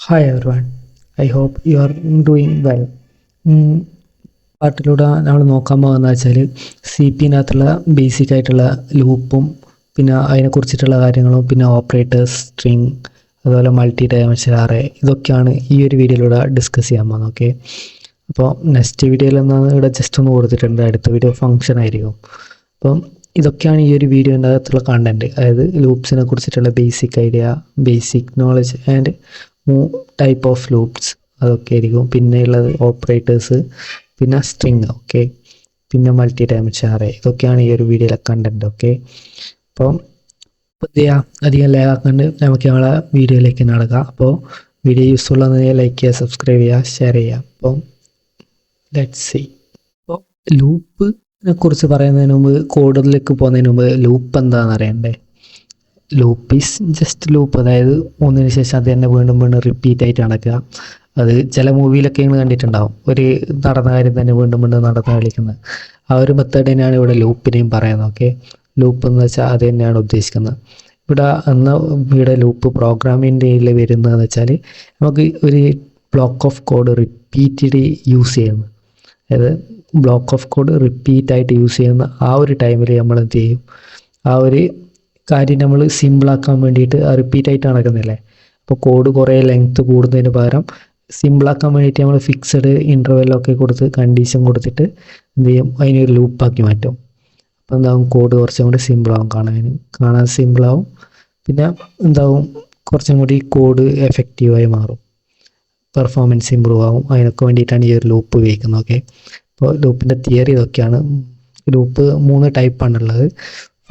Hi everyone, I hope you are doing well. പാർട്ടിലൂടെ നമ്മൾ നോക്കാൻ പോകുന്നത് വെച്ചാൽ സി പിന്നകത്തുള്ള ബേസിക് ആയിട്ടുള്ള ലൂപ്പും പിന്നെ അതിനെക്കുറിച്ചിട്ടുള്ള കാര്യങ്ങളും പിന്നെ ഓപ്പറേറ്റേഴ്സ് സ്ട്രിങ് അതുപോലെ മൾട്ടി ഡയമെൻഷൻ അറേ ഇതൊക്കെയാണ് ഈ ഒരു വീഡിയോയിലൂടെ ഡിസ്കസ് ചെയ്യാൻ പോകുന്നത്. ഓക്കെ, അപ്പോൾ നെക്സ്റ്റ് വീഡിയോയിൽ എന്നാണ് ഇവിടെ ജസ്റ്റ് ഒന്ന് കൊടുത്തിട്ടുണ്ട്, അടുത്ത വീഡിയോ ഫംഗ്ഷൻ ആയിരിക്കും. അപ്പം ഇതൊക്കെയാണ് ഈ ഒരു വീഡിയോൻ്റെ അകത്തുള്ള കണ്ടൻറ്റ്, അതായത് ലൂപ്സിനെ കുറിച്ചിട്ടുള്ള basic idea, basic knowledge and type of loops അതൊക്കെ ആയിരിക്കും. പിന്നെ ഉള്ളത് ഓപ്പറേറ്റേഴ്സ്, പിന്നെ സ്ട്രിങ്, ഓക്കെ, പിന്നെ മൾട്ടി ഡയമെൻഷൻ അറേ, ഇതൊക്കെയാണ് ഈ ഒരു വീഡിയോയിലെ കണ്ടൻറ്റ്. ഓക്കെ, അപ്പം എന്ത് ചെയ്യാം, അധികം ലാഗാക്കാണ്ട് നമുക്ക് നമ്മളെ വീഡിയോയിലേക്ക് നടക്കാം. അപ്പോൾ വീഡിയോ യൂസ്ഫുൾ ആണെന്ന് ലൈക്ക് ചെയ്യുക, സബ്സ്ക്രൈബ് ചെയ്യുക, ഷെയർ ചെയ്യുക. അപ്പം ലെറ്റ്സ് സീ. അപ്പോൾ ലൂപ്പിനെ കുറിച്ച് പറയുന്നതിന് മുമ്പ്, കോഡിലേക്ക് പോകുന്നതിന് മുമ്പ് ലൂപ്പ് എന്താണെന്ന് അറിയണ്ടേ. ലൂപ്പ് ഈസ് ജസ്റ്റ് ലൂപ്പ്, അതായത് ഒന്നിന് ശേഷം അത് തന്നെ വീണ്ടും വീണ്ടും റിപ്പീറ്റ് ആയിട്ട് നടക്കുക. അത് ചില മൂവിയിലൊക്കെ നിങ്ങൾ കണ്ടിട്ടുണ്ടാവും, ഒരു നടന്ന കാര്യം തന്നെ വീണ്ടും വീണ്ടും നടന്ന് കളിക്കുന്നത്. ആ ഒരു മെത്തേഡ് തന്നെയാണ് ഇവിടെ ലൂപ്പിനെയും പറയുന്നത്. ഓക്കെ, ലൂപ്പ് എന്ന് വെച്ചാൽ അത് തന്നെയാണ് ഉദ്ദേശിക്കുന്നത് ഇവിടെ ലൂപ്പ് പ്രോഗ്രാമിൻ്റെ വരുന്നതെന്ന് വെച്ചാൽ നമുക്ക് ഒരു block of code repeated use ചെയ്യുന്നു, അതായത് ബ്ലോക്ക് ഓഫ് കോഡ് റിപ്പീറ്റായിട്ട് യൂസ് ചെയ്യുന്ന ആ ഒരു ടൈമിൽ നമ്മൾ എന്ത് ചെയ്യും, ആ ഒരു കാര്യം നമ്മൾ സിമ്പിളാക്കാൻ വേണ്ടിയിട്ട് റിപ്പീറ്റായിട്ട് നടക്കുന്നില്ലേ. അപ്പോൾ കോഡ് കുറേ ലെങ്ത്ത് കൂടുന്നതിന് പകരം സിമ്പിളാക്കാൻ വേണ്ടിയിട്ട് നമ്മൾ ഫിക്സഡ് ഇൻ്റർവെല്ലൊക്കെ കൊടുത്ത് കണ്ടീഷൻ കൊടുത്തിട്ട് എന്ത് ചെയ്യും, അതിനൊരു ലൂപ്പാക്കി മാറ്റും. അപ്പോൾ എന്താകും, കോഡ് കുറച്ചും കൂടി സിമ്പിളാവും, കാണാൻ സിമ്പിളാവും. പിന്നെ എന്താവും, കുറച്ചും കൂടി കോഡ് എഫക്റ്റീവായി മാറും, പെർഫോമൻസ് ഇമ്പ്രൂവ് ആവും. അതിനൊക്കെ വേണ്ടിയിട്ടാണ് ഈ ഒരു ലൂപ്പ് ഉപയോഗിക്കുന്നത്. ഓക്കെ, അപ്പോൾ ലൂപ്പിൻ്റെ തിയറി ഇതൊക്കെയാണ്. ലൂപ്പ് 3 ടൈപ്പാണുള്ളത്.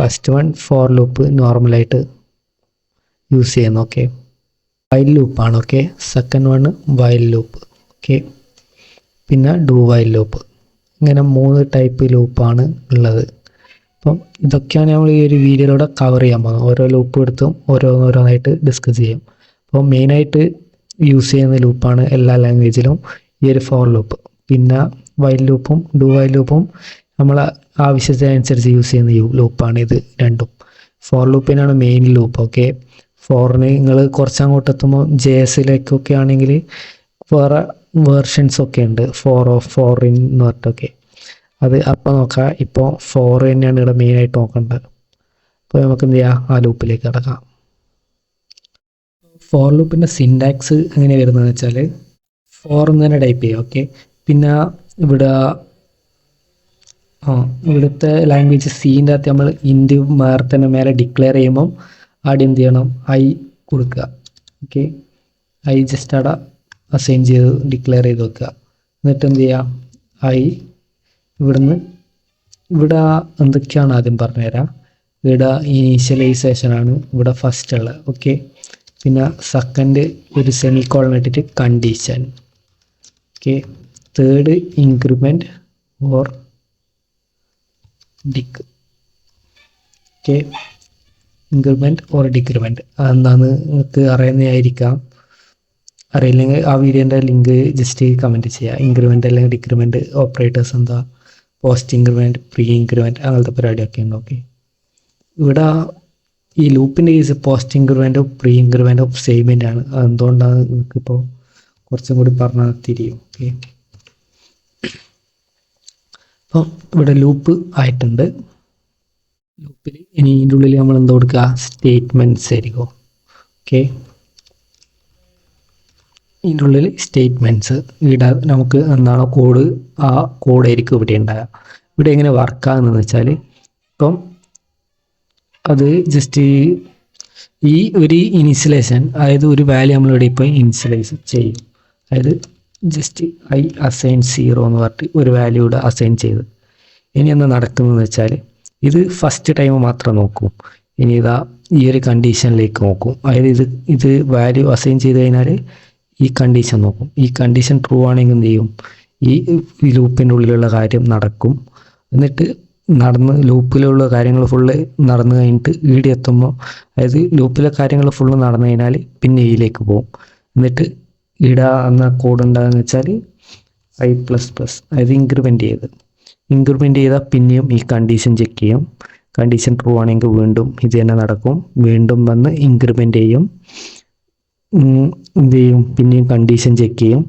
ഫസ്റ്റ് വൺ ഫോർ ലൂപ്പ്, നോർമലായിട്ട് യൂസ് ചെയ്യുന്നു. ഓക്കെ, വൈൽ ലൂപ്പാണ്. Okay, second one while loop. Okay, പിന്നെ ഡു വൈൽ ലൂപ്പ്. ഇങ്ങനെ 3 ടൈപ്പ് ലൂപ്പാണ് ഉള്ളത്. അപ്പം ഇതൊക്കെയാണ് നമ്മൾ ഈ ഒരു വീഡിയോയിലൂടെ കവർ ചെയ്യാൻ പോകുന്നത്. ഓരോ ലൂപ്പ് എടുത്തും ഓരോന്നായിട്ട് ഡിസ്കസ് ചെയ്യും. അപ്പോൾ മെയിനായിട്ട് യൂസ് ചെയ്യുന്ന ലൂപ്പാണ് എല്ലാ ലാംഗ്വേജിലും ഈ ഒരു ഫോർ ലൂപ്പ്. പിന്നെ വൈൽ ലൂപ്പും ഡു വൈൽ ലൂപ്പും നമ്മൾ ആവശ്യത്തിനനുസരിച്ച് യൂസ് ചെയ്യുന്ന ലൂപ്പാണ് ഇത് രണ്ടും. ഫോർ ലൂപ്പിനാണ് മെയിൻ ലൂപ്പ്. ഓക്കെ, ഫോറിന് നിങ്ങൾ കുറച്ചങ്ങോട്ട് എത്തുമ്പോൾ JS-ലേക്കൊക്കെ ആണെങ്കിൽ വേറെ വേർഷൻസ് ഒക്കെ ഉണ്ട്, ഫോറിൻ എന്ന് പറഞ്ഞിട്ടൊക്കെ. അത് അപ്പോൾ നോക്കാം. ഇപ്പോൾ ഫോർ തന്നെയാണ് ഇവിടെ മെയിനായിട്ട് നോക്കേണ്ടത്. അപ്പോൾ നമുക്ക് എന്ത് ചെയ്യാം, ആ ലൂപ്പിലേക്ക് കിടക്കാം. ഫോർ ലൂപ്പിൻ്റെ സിൻടാക്സ് എങ്ങനെ വരുന്നതെന്ന് വെച്ചാൽ, ഫോർ എന്ന് തന്നെ ടൈപ്പ് ചെയ്യുക. ഓക്കെ, പിന്നെ ഇവിടുത്തെ ലാംഗ്വേജ് സീൻ്റെ അകത്ത് നമ്മൾ ഇൻഡ് തന്നെ മേലെ ഡിക്ലെയർ ചെയ്യുമ്പം ആദ്യം എന്ത് ചെയ്യണം, ഐ കൊടുക്കുക. ഓക്കെ, ഐ ജസ്റ്റ് അവിടെ അസൈൻ ചെയ്ത് ഡിക്ലെയർ ചെയ്ത് വെക്കുക. എന്നിട്ട് എന്ത് ചെയ്യുക, ഐ ഇവിടെ എന്തൊക്കെയാണ് ആദ്യം പറഞ്ഞുതരാം. ഇവിടെ ഇനീഷ്യലൈസേഷനാണ് ഇവിടെ ഫസ്റ്റ് ഉള്ളത്. ഓക്കെ, പിന്നെ സെക്കൻഡ് ഒരു സെമിക്കോളൻ ഇട്ടിട്ട് condition. Okay, third increment or ഡിക്. Okay, increment or decrement അതെന്താണെന്ന് നിങ്ങൾക്ക് അറിയുന്നതായിരിക്കാം. അറിയില്ലെങ്കിൽ ആ വീഡിയോൻ്റെ ലിങ്ക് ജസ്റ്റ് കമൻറ്റ് ചെയ്യുക. ഇൻക്രിമെൻറ്റ് അല്ലെങ്കിൽ ഡിക്രിമെൻറ്റ് ഓപ്പറേറ്റേഴ്സ് എന്താ, പോസ്റ്റ് ഇൻക്രിമെൻറ്റ്, പ്രീ ഇൻക്രിമെൻറ്റ്, അങ്ങനത്തെ പരിപാടിയൊക്കെ ഉണ്ട്. ഓക്കെ, ഇവിടെ ഈ ലൂപ്പിൻ്റെ കേസ് പോസ്റ്റ് ഇൻക്രിമെൻറ്റും പ്രീ ഇൻക്രിമെൻറ്റും സെയിം തന്നെയാണ്. അതെന്തുകൊണ്ടാണ് നിങ്ങൾക്കിപ്പോൾ കുറച്ചും കൂടി പറഞ്ഞാൽ തിരിയും. ഓക്കെ, അപ്പോൾ ഇവിടെ ലൂപ്പ് ആയിട്ടുണ്ട്. ലൂപ്പിൽ ഇനി ഇതിൻ്റെ ഉള്ളിൽ നമ്മൾ എന്താ കൊടുക്കുക, സ്റ്റേറ്റ്മെൻറ്റ്സ് ആയിരിക്കും. ഓക്കെ, ഇതിൻ്റെ ഉള്ളിൽ സ്റ്റേറ്റ്മെൻറ്റ്സ് ഇവിടെ നമുക്ക് എന്താണോ കോഡ്, ആ കോഡായിരിക്കും ഇവിടെ ഉണ്ടാകുക. ഇവിടെ എങ്ങനെ വർക്കാകുന്നതെന്ന് വെച്ചാൽ, ഇപ്പം അത് ജസ്റ്റ് ഈ ഒരു ഇനിഷ്യലൈസേഷൻ, അതായത് ഒരു വാല്യൂ നമ്മളിവിടെ ഇപ്പോൾ ഇനിഷ്യലൈസ് ചെയ്യും. അതായത് ജസ്റ്റ് ഐ അസൈൻ 0 എന്ന് പറഞ്ഞിട്ട് ഒരു വാല്യൂ ഇവിടെ അസൈൻ ചെയ്ത്, ഇനി എന്താ നടക്കുന്നതെന്ന് വെച്ചാൽ, ഇത് ഫസ്റ്റ് ടൈം മാത്രം നോക്കും. ഇനി ഇതാ ഈ ഒരു കണ്ടീഷനിലേക്ക് നോക്കും. അതായത് ഇത് വാല്യൂ അസൈൻ ചെയ്ത് കഴിഞ്ഞാൽ ഈ കണ്ടീഷൻ നോക്കും. ഈ കണ്ടീഷൻ ട്രൂ ആണെങ്കിൽ എന്ത് ചെയ്യും, ഈ ലൂപ്പിൻ്റെ ഉള്ളിലുള്ള കാര്യം നടക്കും. എന്നിട്ട് ലൂപ്പിലുള്ള കാര്യങ്ങൾ ഫുള്ള് നടന്നു കഴിഞ്ഞിട്ട് ഈടെ എത്തുമ്പോൾ, അതായത് ലൂപ്പിലെ കാര്യങ്ങൾ ഫുള്ള് നടന്നു കഴിഞ്ഞാൽ പിന്നെ ഈയിലേക്ക് പോകും. എന്നിട്ട് ഈട എന്ന കോഡ് ഉണ്ടാകുന്ന വെച്ചാൽ I++, അതായത് ഇൻക്രിമെൻറ്റ് ചെയ്താൽ പിന്നെയും ഈ കണ്ടീഷൻ ചെക്ക് ചെയ്യും. കണ്ടീഷൻ ട്രൂ ആണെങ്കിൽ വീണ്ടും ഇത് തന്നെ നടക്കും. വീണ്ടും വന്ന് ഇൻക്രിമെൻറ്റ് ചെയ്യും. എന്ത് ചെയ്യും, പിന്നെയും കണ്ടീഷൻ ചെക്ക് ചെയ്യും.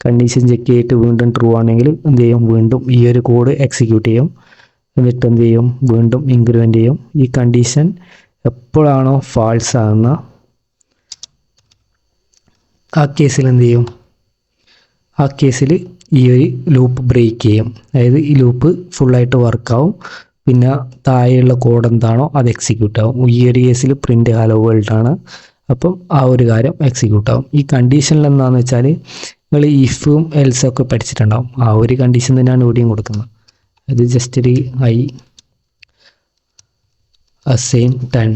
കണ്ടീഷൻ ചെക്ക് ചെയ്തിട്ട് വീണ്ടും ട്രൂ ആണെങ്കിൽ എന്ത് ചെയ്യും, വീണ്ടും ഈ ഒരു കോഡ് എക്സിക്യൂട്ട് ചെയ്യും. എന്നിട്ട് എന്ത് ചെയ്യും, വീണ്ടും ഇൻക്രിമെൻ്റ് ചെയ്യും. ഈ കണ്ടീഷൻ എപ്പോഴാണോ ഫാൾസ് ആകുന്ന ആ കേസിൽ എന്ത് ചെയ്യും, ആ കേസിൽ ഈ ഒരു ലൂപ്പ് ബ്രേക്ക് ചെയ്യും. അതായത് ഈ ലൂപ്പ് ഫുള്ളായിട്ട് വർക്കാവും. പിന്നെ താഴെയുള്ള കോഡ് എന്താണോ അത് എക്സിക്യൂട്ട് ആവും. ഈ ഒരു കേസിൽ പ്രിൻ്റ് ഹലോ വേൾഡ് ആണ്. അപ്പം ആ ഒരു കാര്യം എക്സിക്യൂട്ട് ആവും. ഈ കണ്ടീഷനിൽ എന്താണെന്ന് വെച്ചാൽ നിങ്ങൾ ഇഫും എൽസും ഒക്കെ പഠിച്ചിട്ടുണ്ടാവും. ആ ഒരു കണ്ടീഷൻ തന്നെയാണ് ഇവിടെയും കൊടുക്കുന്നത്. അത് ജസ്റ്റ് ഒരു ഐ അസൈൻ 10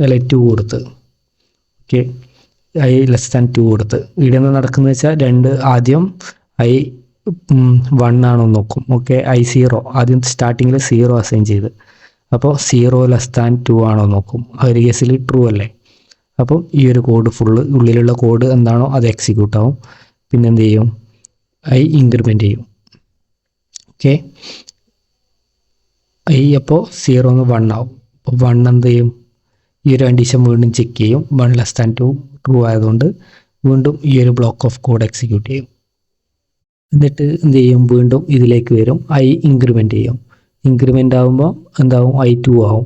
അല്ല 2 കൊടുത്ത്, ഓക്കെ, ഐ ലെസ് ദാൻ 2 കൊടുത്ത്. ഇവിടെ നിന്ന് നടക്കുന്നത് വെച്ചാൽ ആദ്യം ഐ 1 ആണോ നോക്കും. ഓക്കെ, ഐ 0 ആദ്യം സ്റ്റാർട്ടിങ്ങിൽ 0 അസൈൻ ചെയ്ത്, അപ്പോൾ 0 ലെസ് ദാൻ 2 ആണോ നോക്കും. ആ ഒരു കേസിൽ ട്രൂ അല്ലേ. അപ്പം ഈ ഒരു കോഡ് ഫുള്ള് ഉള്ളിലുള്ള കോഡ് എന്താണോ അത് എക്സിക്യൂട്ട് ആവും. പിന്നെ എന്ത് ചെയ്യും, ഐ ഇൻക്രിമെൻ്റ് ചെയ്യും. ഓക്കെ, ഐ അപ്പോൾ 0 1 ആവും. അപ്പോൾ 1 എന്ത് ചെയ്യും, ഈ ഒരു കണ്ടീഷൻ വീണ്ടും ചെക്ക് ചെയ്യും. 1 ലെസ് ദാൻ 2 ട്രൂ ആയതുകൊണ്ട് വീണ്ടും ഈ ഒരു ബ്ലോക്ക് ഓഫ് കോഡ് എക്സിക്യൂട്ട് ചെയ്യും. എന്നിട്ട് എന്ത് ചെയ്യും, വീണ്ടും ഇതിലേക്ക് വരും, ഐ ഇൻക്രിമെൻ്റ് ചെയ്യും. ഇൻക്രിമെൻ്റ് ആകുമ്പോൾ എന്താവും, ഐ 2 ആവും.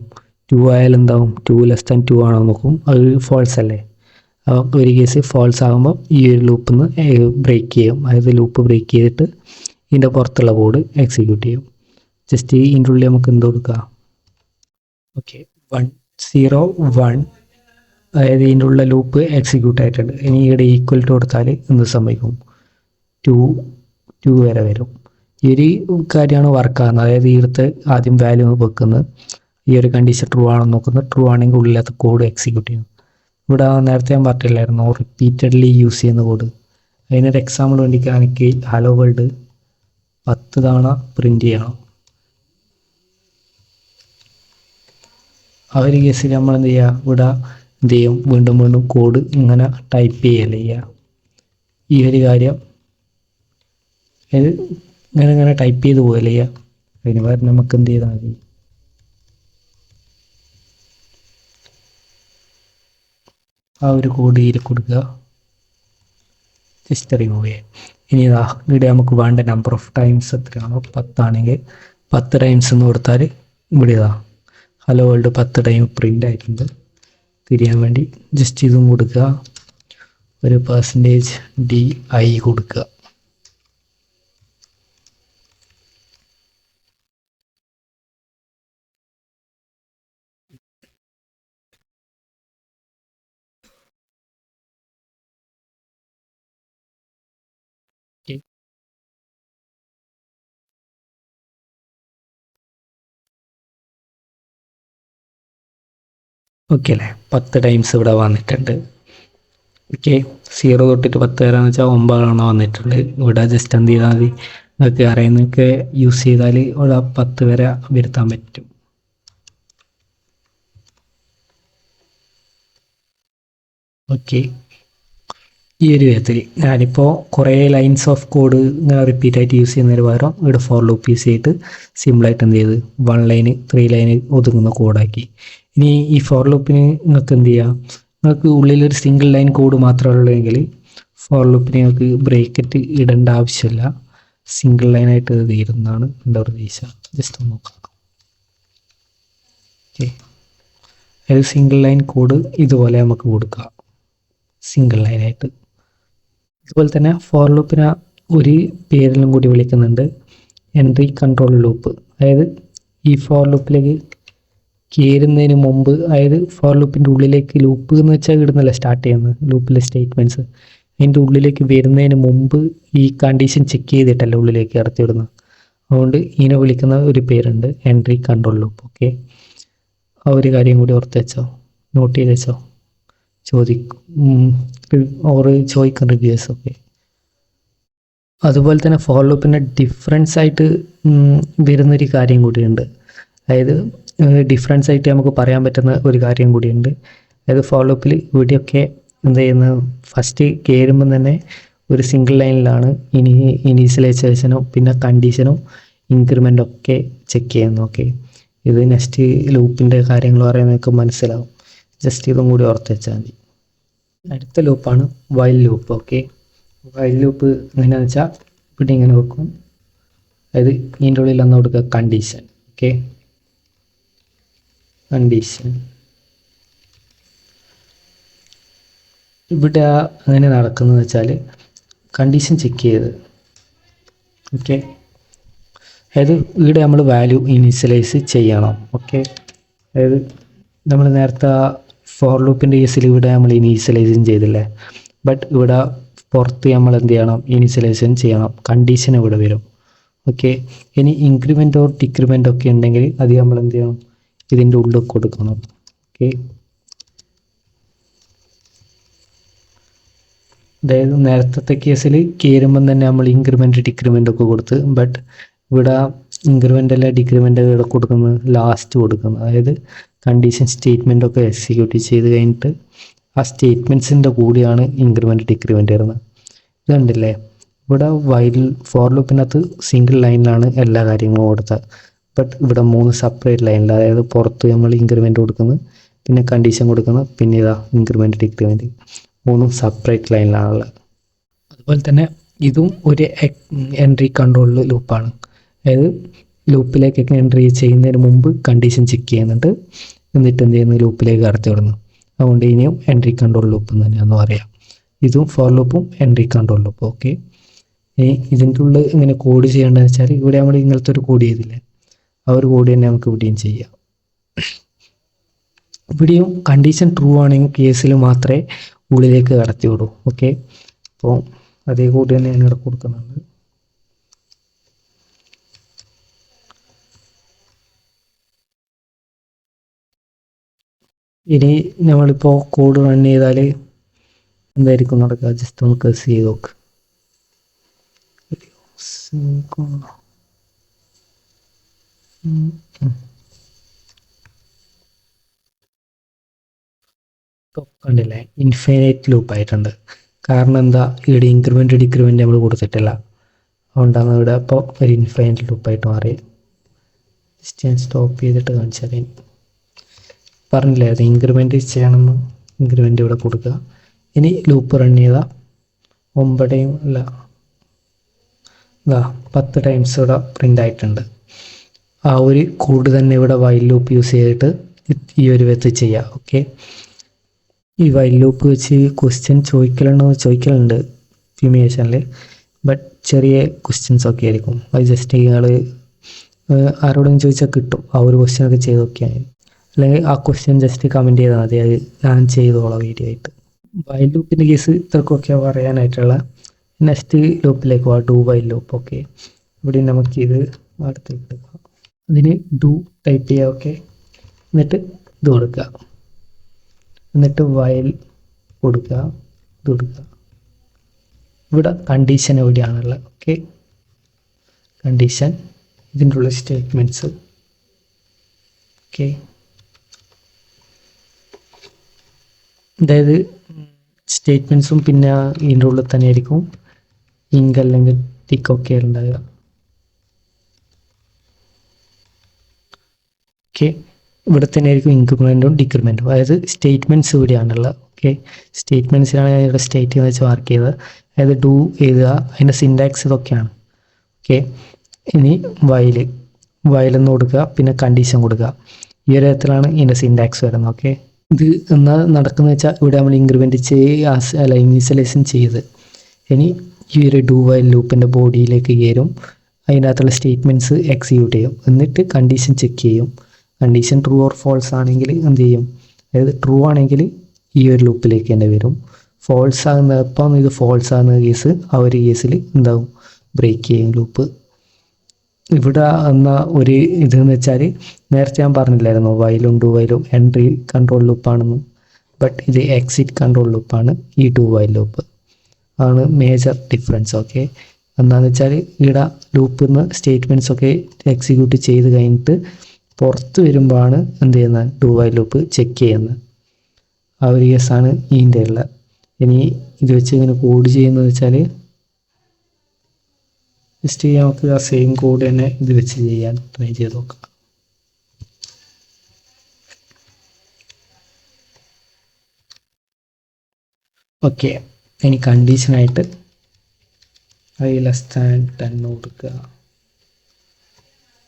2 ആയാൽ എന്താവും, 2 ലെസ് ദാൻ 2 ആണോ നോക്കും. അത് ഫോൾസ് അല്ലേ. അപ്പോൾ ഒരു കേസ് ഫോൾസ് ആകുമ്പോൾ ഈ ഒരു ലൂപ്പിൽ നിന്ന് ബ്രേക്ക് ചെയ്യും. അതായത് ലൂപ്പ് ബ്രേക്ക് ചെയ്തിട്ട് ഇതിൻ്റെ പുറത്തുള്ള കോഡ് എക്സിക്യൂട്ട് ചെയ്യും. ജസ്റ്റ് ഇതിൻ്റെ ഉള്ളിൽ നമുക്ക് എന്ത് കൊടുക്കാം, ഓക്കെ, 1 0 1, അതായത് ഇതിൻ്റെ ഉള്ള ലൂപ്പ് എക്സിക്യൂട്ട് ആയിട്ടുണ്ട്. ഇനി ഇവിടെ ഈക്വൽ ടു കൊടുത്താൽ എന്ത് സംഭവിക്കും, 2 വരെ വരും. ഈ ഒരു കാര്യമാണ് വർക്കാകുന്നത്. അതായത് ഇവിടുത്തെ ആദ്യം വാല്യൂ വെക്കുന്നത്, ഈ ഒരു കണ്ടീഷൻ ട്രൂ ആണെന്ന് നോക്കുന്നത്. ട്രൂ ആണെങ്കിൽ ഉള്ളിലത്തെ കോഡ് എക്സിക്യൂട്ട് ചെയ്യും. ഇവിടെ നേരത്തെ ഞാൻ പറഞ്ഞില്ലായിരുന്നു റിപ്പീറ്റഡ്ലി യൂസ് ചെയ്യുന്ന കോഡ്. അതിനൊരു എക്സാമ്പിൾ വേണ്ടി എനിക്ക് ഹലോ വേൾഡ് 10 തവണ പ്രിൻ്റ് ചെയ്യണം. ആ ഒരു കേസിൽ നമ്മൾ എന്ത് ചെയ്യുക, ഇവിടെ എന്ത് ചെയ്യും, വീണ്ടും വീണ്ടും കോഡ് ഇങ്ങനെ ടൈപ്പ് ചെയ്യല്ലേ ചെയ്യുക. ഈ ഒരു കാര്യം ഇത് ഇങ്ങനെ ടൈപ്പ് ചെയ്ത് പോകല്ലേ ചെയ്യുക. അതിന് പകരം നമുക്ക് എന്ത് ചെയ്താൽ മതി, ആ ഒരു കോഡ് ഇതിൽ കൊടുക്കുക, ജസ്റ്റ് റിമൂവ് ചെയ്യുക. ഇനി ഇതാ ഇവിടെ നമുക്ക് വേണ്ട നമ്പർ ഓഫ് ടൈംസ് എത്രയാണോ, 10 ആണെങ്കിൽ 10 ടൈംസ് എന്ന് കൊടുത്താൽ ഇവിടെ ഇതാ ഹലോ വേൾഡ് 10 ടൈം പ്രിൻ്റ് ആയിട്ടുണ്ട്. തിരിയാൻ വേണ്ടി ജസ്റ്റ് ഇതും കൊടുക്കുക, ഒരു %di കൊടുക്കുക. ഓക്കെ അല്ലേ, 10 ടൈംസ് ഇവിടെ വന്നിട്ടുണ്ട്. ഓക്കെ, 0 തൊട്ടിട്ട് 10 വരെ വെച്ചാൽ 9 വന്നിട്ടുണ്ട്. ഇവിടെ ജസ്റ്റ് എന്ത് ചെയ്താൽ മതി, നിങ്ങൾക്ക് അറിയുന്നതൊക്കെ യൂസ് ചെയ്താൽ ഇവിടെ 10 വരെ വരുത്താൻ പറ്റും. ഓക്കെ, ഈ ഒരു വിധത്തിൽ ഞാനിപ്പോൾ കുറേ ലൈൻസ് ഓഫ് കോഡ് ഇങ്ങനെ റിപ്പീറ്റ് ആയിട്ട് യൂസ് ചെയ്യുന്നതിന് പകരം ഇവിടെ ഫോർ ലൂപ്പ് യൂസ് ചെയ്തിട്ട് സിമ്പിളായിട്ട് എന്ത് ചെയ്ത് 1 ലൈന് 3 ലൈന് ഒതുങ്ങുന്ന കോഡാക്കി. ഇനി ഈ ഫോർ ലൂപ്പിന് നിങ്ങൾക്ക് എന്ത് ചെയ്യാം, നിങ്ങൾക്ക് ഉള്ളിലൊരു സിംഗിൾ ലൈൻ കോഡ് മാത്രമേ ഉള്ളൂവെങ്കിൽ ഫോർ ലൂപ്പിന് നിങ്ങൾക്ക് ബ്രേക്കറ്റ് ഇടേണ്ട ആവശ്യമില്ല. സിംഗിൾ ലൈനായിട്ട് ഇത് തീരുന്നതാണ് എൻ്റെ പ്രതീക്ഷ. ജസ്റ്റ് ഒന്ന് നോക്കാം. ഓക്കെ, അതായത് സിംഗിൾ ലൈൻ കോഡ് ഇതുപോലെ നമുക്ക് കൊടുക്കാം, സിംഗിൾ ലൈനായിട്ട്. അതുപോലെ തന്നെ ഫോർ ലൂപ്പിനെ ഒരു പേരിലും കൂടി വിളിക്കുന്നുണ്ട്, എൻട്രി കൺട്രോൾ ലൂപ്പ്. അതായത് ഈ ഫോർ ലൂപ്പിലേക്ക് കയറുന്നതിന് മുമ്പ്, അതായത് ഫോർ ലൂപ്പിൻ്റെ ഉള്ളിലേക്ക് ലൂപ്പ് എന്ന് വെച്ചാൽ ഇടുന്നല്ല സ്റ്റാർട്ട് ചെയ്യുന്നത് ലൂപ്പിലെ സ്റ്റേറ്റ്മെൻറ്റ്സ്, അതിൻ്റെ ഉള്ളിലേക്ക് വരുന്നതിന് മുമ്പ് ഈ കണ്ടീഷൻ ചെക്ക് ചെയ്തിട്ടല്ല ഉള്ളിലേക്ക് ഇറത്തി വിടുന്നത്. അതുകൊണ്ട് ഇതിനെ വിളിക്കുന്ന ഒരു പേരുണ്ട്, എൻട്രി കൺട്രോൾ ലൂപ്പ്. ഓക്കെ, ആ ഒരു കാര്യം കൂടി ഓർത്ത് വെച്ചോ, നോട്ട് ചെയ്ത് വെച്ചോ. ചോദിക്കും റിവ്യൂസ്. ഓക്കെ, അതുപോലെ തന്നെ ഫോർ ലൂപ്പിൻ്റെ ഡിഫറൻസ് ആയിട്ട് വരുന്നൊരു കാര്യം കൂടിയുണ്ട്. അതായത് ഡിഫറൻസ് ആയിട്ട് നമുക്ക് പറയാൻ പറ്റുന്ന ഒരു കാര്യം കൂടിയുണ്ട്. അതായത് ഫോർ ലൂപ്പിൽ ഇവിടെയൊക്കെ എന്ത് ചെയ്യുന്നത്, ഫസ്റ്റ് കയറുമ്പം തന്നെ ഒരു സിംഗിൾ ലൈനിലാണ് ഇനീഷ്യലൈസേഷനും പിന്നെ കണ്ടീഷനും ഇൻക്രിമെൻ്റും ഒക്കെ ചെക്ക് ചെയ്യുന്നു. ഓക്കെ, ഇത് നെക്സ്റ്റ് ലൂപ്പിൻ്റെ കാര്യങ്ങൾ പറയുന്നതൊക്കെ മനസ്സിലാവും. ജസ്റ്റ് ഇതും കൂടി ഓർത്ത് വെച്ചാൽ മതി. അടുത്ത ലൂപ്പാണ് while loop. Okay, while loop എങ്ങനെയാണെന്ന് വെച്ചാൽ ഇവിടെ ഇങ്ങനെ വെക്കും. അതായത് ഇതിൻ്റെ ഉള്ളിൽ ഒന്ന് കൊടുക്കുക കണ്ടീഷൻ. ഓക്കെ, കണ്ടീഷൻ ഇവിടെ അങ്ങനെ നടക്കുന്നത് വെച്ചാൽ കണ്ടീഷൻ ചെക്ക് ചെയ്ത്. ഓക്കെ, അതായത് ഇവിടെ നമ്മൾ വാല്യൂ ഇനീഷ്യലൈസ് ചെയ്യണം. ഓക്കെ, അതായത് നമ്മൾ നേരത്തെ ഫോർ ലൂപ്പിൻ്റെ കേസിൽ ഇവിടെ നമ്മൾ ഇനീഷ്യലൈസേഷൻ ചെയ്തില്ലേ, ബട്ട് ഇവിടെ പുറത്ത് നമ്മൾ എന്ത് ചെയ്യണം, ഇനീഷ്യലൈസേഷൻ ചെയ്യണം. കണ്ടീഷൻ ഇവിടെ വരും. ഓക്കെ, ഇനി ഇൻക്രിമെൻ്റ് ഓർ ഡിക്രിമെൻ്റ് ഒക്കെ ഉണ്ടെങ്കിൽ അത് നമ്മൾ എന്ത് ചെയ്യണം, ഇതിൻ്റെ ഉള്ളിൽ കൊടുക്കണം. ഓക്കെ, അതായത് നേരത്തെ കേസിൽ കയറുമ്പം തന്നെ നമ്മൾ ഇൻക്രിമെൻ്റ് ഡിക്രിമെൻ്റ് ഒക്കെ കൊടുത്ത്, ബട്ട് ഇവിടെ ഇൻക്രിമെൻ്റ് അല്ല ഡിക്രിമെൻ്റ് ഇവിടെ കൊടുക്കുന്നത് ലാസ്റ്റ് കൊടുക്കുന്നത്. അതായത് കണ്ടീഷൻ സ്റ്റേറ്റ്മെൻ്റ് ഒക്കെ എക്സിക്യൂട്ട് ചെയ്ത് കഴിഞ്ഞിട്ട് ആ സ്റ്റേറ്റ്മെൻറ്റ്സിൻ്റെ കൂടിയാണ് ഇൻക്രിമെൻ്റ് ഡിക്രിമെൻ്റ് വരുന്നത്. ഇത് കണ്ടില്ലേ, ഇവിടെ വൈൽ ഫോർ ലൂപ്പിനകത്ത് സിംഗിൾ ലൈനിലാണ് എല്ലാ കാര്യങ്ങളും കൊടുത്തത്. ബട്ട് ഇവിടെ 3 സെപ്പറേറ്റ് ലൈനിൽ, അതായത് പുറത്ത് നമ്മൾ ഇൻക്രിമെൻ്റ് കൊടുക്കുന്നത്, പിന്നെ കണ്ടീഷൻ കൊടുക്കുന്നത്, പിന്നെ ഇതാ ഇൻക്രിമെൻ്റ് ഡിക്രിമെൻ്റ് 3 സെപ്പറേറ്റ് ലൈനിലാണുള്ളത്. അതുപോലെ തന്നെ ഇതും ഒരു എൻട്രി കൺട്രോൾ ലൂപ്പാണ്. അതായത് ലൂപ്പിലേക്കൊക്കെ എൻട്രി ചെയ്യുന്നതിന് മുമ്പ് കണ്ടീഷൻ ചെക്ക് ചെയ്യുന്നുണ്ട്, എന്നിട്ട് എന്ത് ചെയ്യുന്നു, ലൂപ്പിലേക്ക് കടത്തി വിടുന്നു. അതുകൊണ്ട് ഇനിയും എൻട്രി കൺട്രോൾ ലൂപ്പ് എന്ന് തന്നെയാണെന്ന് പറയാം. ഇതും ഫോർ ലൂപ്പും എൻട്രി കൺട്രോൾ ലൂപ്പും. ഓക്കെ, ഇതിൻ്റെ ഉള്ളിൽ ഇങ്ങനെ കോഡ് ചെയ്യേണ്ടതെന്ന് വെച്ചാൽ ഇവിടെ നമ്മൾ ഇങ്ങനത്തെ ഒരു കോഡ് ചെയ്തില്ലേ, ആ ഒരു കോഡ് തന്നെ നമുക്ക് ഇവിടെയും ചെയ്യാം. ഇവിടെയും കണ്ടീഷൻ ട്രൂ ആണെങ്കിൽ കേസിൽ മാത്രമേ ഉള്ളിലേക്ക് കടത്തി വിടൂ. ഓക്കെ, അപ്പോൾ അതേ കോഡ് തന്നെ ഞാൻ ഇവിടെ കൊടുക്കുന്നുണ്ട്. ഇനി നമ്മളിപ്പോൾ കോഡ് റൺ ചെയ്താൽ എന്തായിരിക്കും നടക്കുക, ജസ്റ്റ് ഒന്ന് പ്രസ് ചെയ്ത് നോക്ക്. കണ്ടില്ലേ, ഇൻഫൈനൈറ്റ് ലൂപ്പ് ആയിട്ടുണ്ട്. കാരണം എന്താ, ഇവിടെ ഇൻക്രിമെൻ്റ് ഡിക്രിമെൻ്റ് നമ്മൾ കൊടുത്തിട്ടില്ല, അതുകൊണ്ടാണ് ഇവിടെ അപ്പോൾ ഒരു ഇൻഫൈനൈറ്റ് ലൂപ്പായിട്ട് മാറി. ജസ്റ്റ് ഞാൻ സ്റ്റോപ്പ് ചെയ്തിട്ട് കാണിച്ചാൽ പറഞ്ഞില്ലേ, അത് ഇൻക്രിമെൻ്റ് ചെയ്യണമെന്ന്. ഇൻക്രിമെൻ്റ് ഇവിടെ കൊടുക്കുക. ഇനി ലൂപ്പ് റൺ ചെയ്താൽ 9 അല്ല 10 ടൈംസ് ഇവിടെ പ്രിൻ്റ് ആയിട്ടുണ്ട്. ആ ഒരു കോഡ് തന്നെ ഇവിടെ വൈൽ ലൂപ്പ് യൂസ് ചെയ്തിട്ട് ഈ ഒരു വിധത്തിൽ ചെയ്യാം. ഓക്കെ, ഈ വൈൽ ലൂപ്പ് വെച്ച് ക്വസ്റ്റ്യൻ ചോദിക്കലുണ്ട് ഫിമിയേഷനിൽ, ബട്ട് ചെറിയ ക്വസ്റ്റ്യൻസ് ഒക്കെ ആയിരിക്കും. അത് ജസ്റ്റ് നിങ്ങൾ ആരോടെങ്കിലും ചോദിച്ചാൽ കിട്ടും. ആ ഒരു ക്വസ്റ്റ്യൻ ഒക്കെ ചെയ്ത് നോക്കിയാൽ, അല്ലെങ്കിൽ ആ ക്വസ്റ്റ്യൻ ജസ്റ്റ് കമൻറ്റ് ചെയ്താൽ മതി, അത് ഞാൻ ചെയ്തോളാം വീഡിയോ ആയിട്ട്. വൈൽ ലൂപ്പിൻ്റെ കേസ് ഇത്രക്കൊക്കെ പറയാനായിട്ടുള്ള. നെക്സ്റ്റ് ലൂപ്പിലേക്ക് പോകാം, ഡു വൈൽ ലൂപ്പ്. ഓക്കെ, ഇവിടെ നമുക്കിത് അടുത്തേക്ക് എടുക്കാം. അതിന് ഡു ടൈപ്പ് ചെയ്യുക. ഓക്കെ, എന്നിട്ട് ഇത് കൊടുക്കുക, എന്നിട്ട് വൈൽ കൊടുക്കുക, ഇത് കൊടുക്കുക. ഇവിടെ കണ്ടീഷൻ എവിടെയാണുള്ളത്. ഓക്കെ, കണ്ടീഷൻ, ഇതിൻ്റെ ഉള്ള സ്റ്റേറ്റ്മെൻറ്റ്സ്. ഓക്കെ, അതായത് സ്റ്റേറ്റ്മെൻറ്റ്സും പിന്നെ ഇതിൻ്റെ ഉള്ളിൽ തന്നെ ആയിരിക്കും ഇങ്ക് അല്ലെങ്കിൽ ടിക്കൊക്കെ ഉണ്ടാകുക. ഓക്കെ, ഇവിടെ തന്നെ ആയിരിക്കും ഇൻക്രിമെൻറ്റും ഡിക്രിമെൻറ്റും. അതായത് സ്റ്റേറ്റ്മെൻറ്റ്സ് ഇവിടെയാണുള്ളത്. ഓക്കെ, സ്റ്റേറ്റ്മെൻറ്റ്സിനാണ് ഞാൻ ഇവിടെ സ്റ്റേറ്റ് എന്ന് വെച്ച് മാർക്ക് ചെയ്തത്. അതായത് ഡു എഴുതുക, അതിൻ്റെ സിൻടാക്സ് ഇതൊക്കെയാണ്. ഓക്കെ, ഇനി വയലെന്ന് കൊടുക്കുക, പിന്നെ കണ്ടീഷൻ കൊടുക്കുക. ഈ ഒരു തരത്തിലാണ് ഇതിൻ്റെ സിൻടാക്സ് വരുന്നത്. ഓക്കെ, ഇത് എന്നാ നടക്കുന്നത് വെച്ചാൽ ഇവിടെ നമ്മൾ ഇൻക്രിമെൻ്റ് അല്ല ഇനീഷ്യലൈസേഷൻ ചെയ്ത് ഇനി ഈ ഒരു ഡു വൈൽ ലൂപ്പിൻ്റെ ബോഡിയിലേക്ക് കയറും. അതിനകത്തുള്ള സ്റ്റേറ്റ്മെൻറ്റ്സ് എക്സിക്യൂട്ട് ചെയ്യും, എന്നിട്ട് കണ്ടീഷൻ ചെക്ക് ചെയ്യും. കണ്ടീഷൻ ട്രൂ ഓർ ഫോൾസ് ആണെങ്കിൽ എന്ത് ചെയ്യും, അതായത് ട്രൂ ആണെങ്കിൽ ഈ ഒരു ലൂപ്പിലേക്ക് തന്നെ വരും. ഫോൾസ് ആകുന്ന ഇപ്പം ഇത് ഫോൾസ് ആകുന്ന കേസ് ആ ഒരു കേസിൽ എന്താവും, ബ്രേക്ക് ചെയ്യും ലൂപ്പ്. ഇവിടെ എന്ന ഒരു ഇതെന്ന് വെച്ചാൽ നേരത്തെ ഞാൻ പറഞ്ഞില്ലായിരുന്നു വൈലും ഡു വൈലും എൻട്രി കൺട്രോൾ ലൂപ്പാണെന്ന്, ബട്ട് ഇത് എക്സിറ്റ് കൺട്രോൾ ലൂപ്പാണ്. ഈ ഡു വൈൽ ലൂപ്പ് ആണ് മേജർ ഡിഫറൻസ്. ഓക്കെ, എന്താണെന്ന് വെച്ചാൽ ഇവിടെ ലൂപ്പിൽ നിന്ന് സ്റ്റേറ്റ്മെൻറ്റ്സ് ഒക്കെ എക്സിക്യൂട്ട് ചെയ്ത് കഴിഞ്ഞിട്ട് പുറത്ത് വരുമ്പോഴാണ് എന്ത് ചെയ്യുന്നത്, ഡു വൈൽ ലൂപ്പ് ചെക്ക് ചെയ്യുന്നത്. ആ ഒരു കേസാണ് ഇതിൻ്റെ ഉള്ളത്. ഇനി ഇത് വെച്ച് ഇങ്ങനെ കോഡ് ചെയ്യുന്നത് വെച്ചാൽ ജസ്റ്റ് നമുക്ക് ആ സെയിം കോഡ് തന്നെ ഇത് വെച്ച് ചെയ്യാൻ ട്രൈ ചെയ്ത് നോക്കാം. ഓക്കെ, ഇനി കണ്ടീഷനായിട്ട് i<10 കൊടുക്കുക.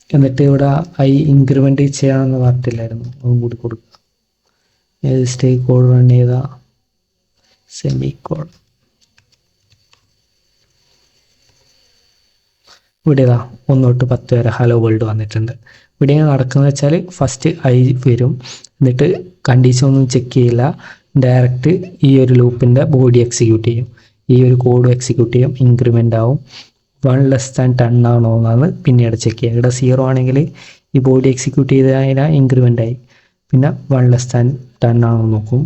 എന്നിട്ട് ഇവിടെ ഇൻക്രിമെൻ്റ് ചെയ്യണമെന്ന് പറഞ്ഞിട്ടില്ലായിരുന്നു, അതും കൂടി കൊടുക്കുക. സ്റ്റേ കോഡ് റൺ ചെയ്ത സെമി കോഡ്. ഇവിടെ 1 തൊട്ട് 10 വരെ ഹലോ വേൾഡ് വന്നിട്ടുണ്ട്. ഇവിടെ നടക്കുന്നത് വെച്ചാൽ ഫസ്റ്റ് വരും, എന്നിട്ട് കണ്ടീഷൻ ഒന്നും ചെക്ക് ചെയ്യില്ല, ഡയറക്റ്റ് ഈ ഒരു ലൂപ്പിൻ്റെ ബോഡി എക്സിക്യൂട്ട് ചെയ്യും, ഈ ഒരു കോഡ് എക്സിക്യൂട്ട് ചെയ്യും, ഇൻക്രിമെൻ്റ് ആവും. 1<10 ആണോ എന്നാണ് പിന്നീട് ചെക്ക് ചെയ്യുക. ഇവിടെ 0 ആണെങ്കിൽ ഈ ബോഡി എക്സിക്യൂട്ട് ചെയ്ത് കഴിഞ്ഞാൽ ഇൻക്രിമെൻ്റ് ആയി. പിന്നെ 1<10 ആണോ നോക്കും,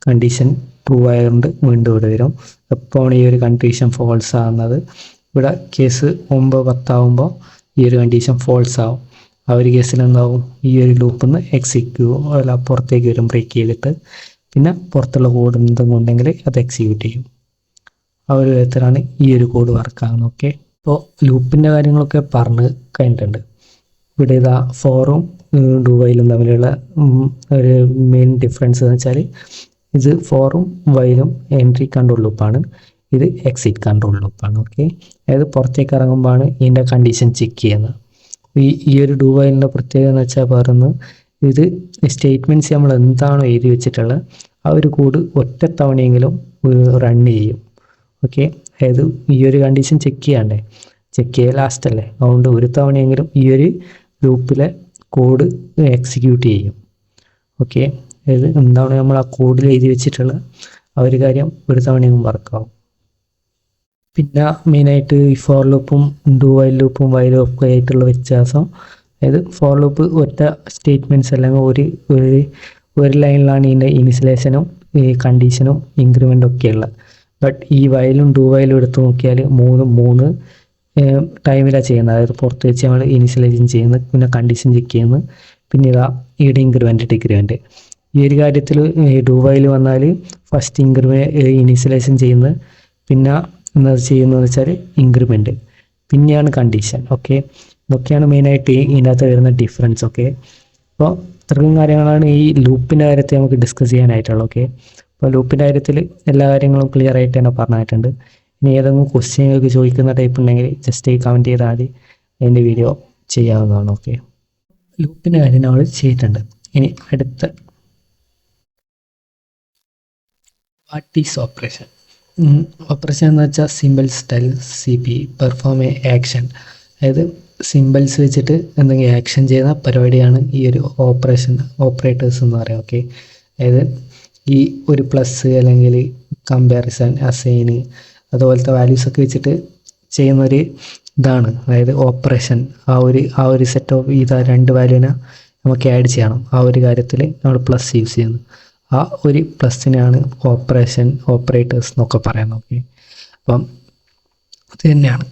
കണ്ടീഷൻ ട്രൂ ആയതുകൊണ്ട് വീണ്ടും ഇവിടെ വരും. എപ്പോഴാണ് ഈ ഒരു കണ്ടീഷൻ ഫോൾസ് ആകുന്നത്, ഇവിടെ കേസ് 9, 10 ആകുമ്പോൾ ഈ ഒരു കണ്ടീഷൻ ഫോൾസ് ആവും. ആ ഒരു കേസിൽ എന്താവും, ഈ ഒരു ലൂപ്പിൽ നിന്ന് അല്ല പുറത്തേക്ക് വരും ബ്രേക്ക് ചെയ്തിട്ട്. പിന്നെ പുറത്തുള്ള കോഡ് എന്തെങ്കിലും ഉണ്ടെങ്കിൽ അത് എക്സിക്യൂട്ട് ചെയ്യും. ആ ഒരു വിധത്തിലാണ് ഈ ഒരു കോഡ് വർക്കാകുന്നത്. ഓക്കെ, ഇപ്പോൾ ലൂപ്പിൻ്റെ കാര്യങ്ങളൊക്കെ പറഞ്ഞ് കഴിഞ്ഞിട്ടുണ്ട്. ഇവിടെ ഫോറും ഡു വൈലും തമ്മിലുള്ള ഒരു മെയിൻ ഡിഫറൻസ് എന്ന് വെച്ചാൽ ഇത് ഫോറും വൈലും എൻട്രി കൺട്രോൾ ലൂപ്പാണ്, ഇത് എക്സിറ്റ് കൺട്രോൾ ലൂപ്പാണ്. ഓക്കെ, അതായത് പുറത്തേക്ക് ഇറങ്ങുമ്പോഴാണ് ഇതിൻ്റെ കണ്ടീഷൻ ചെക്ക് ചെയ്യുന്നത്. ഈ ഒരു ഡു വൈലിൻ്റെ പ്രത്യേകത എന്ന് വെച്ചാൽ പറയുന്നത്, ഇത് സ്റ്റേറ്റ്മെൻറ്റ്സ് നമ്മൾ എന്താണോ എഴുതി വെച്ചിട്ടുള്ളത് ആ ഒരു കോഡ് ഒറ്റ തവണയെങ്കിലും റൺ ചെയ്യും. ഓക്കെ, അതായത് ഈ ഒരു കണ്ടീഷൻ ചെക്ക് ചെയ്യാണ്ടേ, ചെക്ക് ചെയ്യാൻ ലാസ്റ്റ് അല്ലേ, അതുകൊണ്ട് ഒരു തവണയെങ്കിലും ഈ ഒരു ലൂപ്പിലെ കോഡ് എക്സിക്യൂട്ട് ചെയ്യും. ഓക്കെ, അതായത് എന്താണ് നമ്മൾ ആ കോഡിൽ എഴുതി വെച്ചിട്ടുള്ളത് ആ ഒരു കാര്യം ഒരു തവണയെങ്കിലും വർക്കാവും. പിന്നെ മെയിനായിട്ട് ഈ ഫോർ ലൂപ്പും ഡു വൈൽ ലൂപ്പും വൈൽ ലൂപ്പും ആയിട്ടുള്ള വ്യത്യാസം, അതായത് ഫോർ ലൂപ്പ് ഒറ്റ സ്റ്റേറ്റ്മെൻറ്റ്സ് അല്ലെങ്കിൽ ഒരു ലൈനിലാണ് ഇതിൻ്റെ ഇനിഷ്യലൈസേഷനും ഈ കണ്ടീഷനും ഇൻക്രിമെൻ്റും ഒക്കെ ഉള്ളത്. ബട്ട് ഈ വൈലും ഡു വൈലും എടുത്ത് നോക്കിയാൽ മൂന്ന് ടൈമിലാണ് ചെയ്യുന്നത്. അതായത് പുറത്ത് വെച്ച് നമ്മൾ ഇനിഷ്യലൈസേഷൻ ചെയ്യുന്നത്, പിന്നെ കണ്ടീഷൻ ചെക്ക് ചെയ്യുന്നത്, പിന്നെ ഈടെ ഇൻക്രിമെൻ്റ് ഡിക്രിമെൻ്റ്. ഈ ഒരു കാര്യത്തിൽ ഡു വൈൽ വന്നാൽ ഫസ്റ്റ് ഇനിഷ്യലൈസേഷൻ ചെയ്യുന്നത്, പിന്നെ എന്നത് ചെയ്യുന്നതെന്ന് വെച്ചാൽ ഇൻക്രിമെൻ്റ്, പിന്നെയാണ് കണ്ടീഷൻ. ഓക്കെ, ഇതൊക്കെയാണ് മെയിനായിട്ട് ഇതിനകത്ത് വരുന്ന ഡിഫറൻസ്. ഓക്കെ, അപ്പോൾ ഇത്രയും കാര്യങ്ങളാണ് ഈ ലൂപ്പിൻ്റെ കാര്യത്തിൽ നമുക്ക് ഡിസ്കസ് ചെയ്യാനായിട്ടുള്ളത്. ഓക്കെ, അപ്പോൾ ലൂപ്പിൻ്റെ കാര്യത്തിൽ എല്ലാ കാര്യങ്ങളും ക്ലിയർ ആയിട്ട് തന്നെ പറഞ്ഞിട്ടുണ്ട്. ഇനി ഏതെങ്കിലും ക്വസ്റ്റ്യനൊക്കെ ചോദിക്കുന്ന ടൈപ്പ് ഉണ്ടെങ്കിൽ ജസ്റ്റ് കമൻറ്റ് ചെയ്താൽ മതി, അതിൻ്റെ വീഡിയോ ചെയ്യാവുന്നതാണ്. ഓക്കെ, ലൂപ്പിൻ്റെ കാര്യം നമ്മൾ ചെയ്തിട്ടുണ്ട്. ഇനി അടുത്ത വാട്ട് ഈസ് ഓപ്പറേഷൻ. ഓപ്പറേഷൻ എന്ന് വെച്ചാൽ symbols tell CP perform A action, അതായത് സിമ്പിൾസ് വെച്ചിട്ട് എന്തെങ്കിലും ആക്ഷൻ ചെയ്യുന്ന പരിപാടിയാണ് ഈ ഒരു ഓപ്പറേറ്റേഴ്സ് എന്ന് പറയാം. ഓക്കെ, അതായത് ഈ ഒരു പ്ലസ് അല്ലെങ്കിൽ കമ്പാരിസൺ, അസൈന് അതുപോലത്തെ വാല്യൂസൊക്കെ വെച്ചിട്ട് ചെയ്യുന്നൊരു ഇതാണ്, അതായത് ഓപ്പറേഷൻ. ആ ഒരു സെറ്റ് ഓഫ് രണ്ട് വാല്യൂവിനെ നമുക്ക് ആഡ് ചെയ്യണം. ആ ഒരു കാര്യത്തിൽ നമ്മൾ പ്ലസ് യൂസ് ചെയ്യുന്നു. ആ ഒരു പ്ലസ്സിനെയാണ് ഓപ്പറേറ്റേഴ്സ് എന്നൊക്കെ പറയുന്നത്. ഓക്കെ, അപ്പം അത് തന്നെയാണ്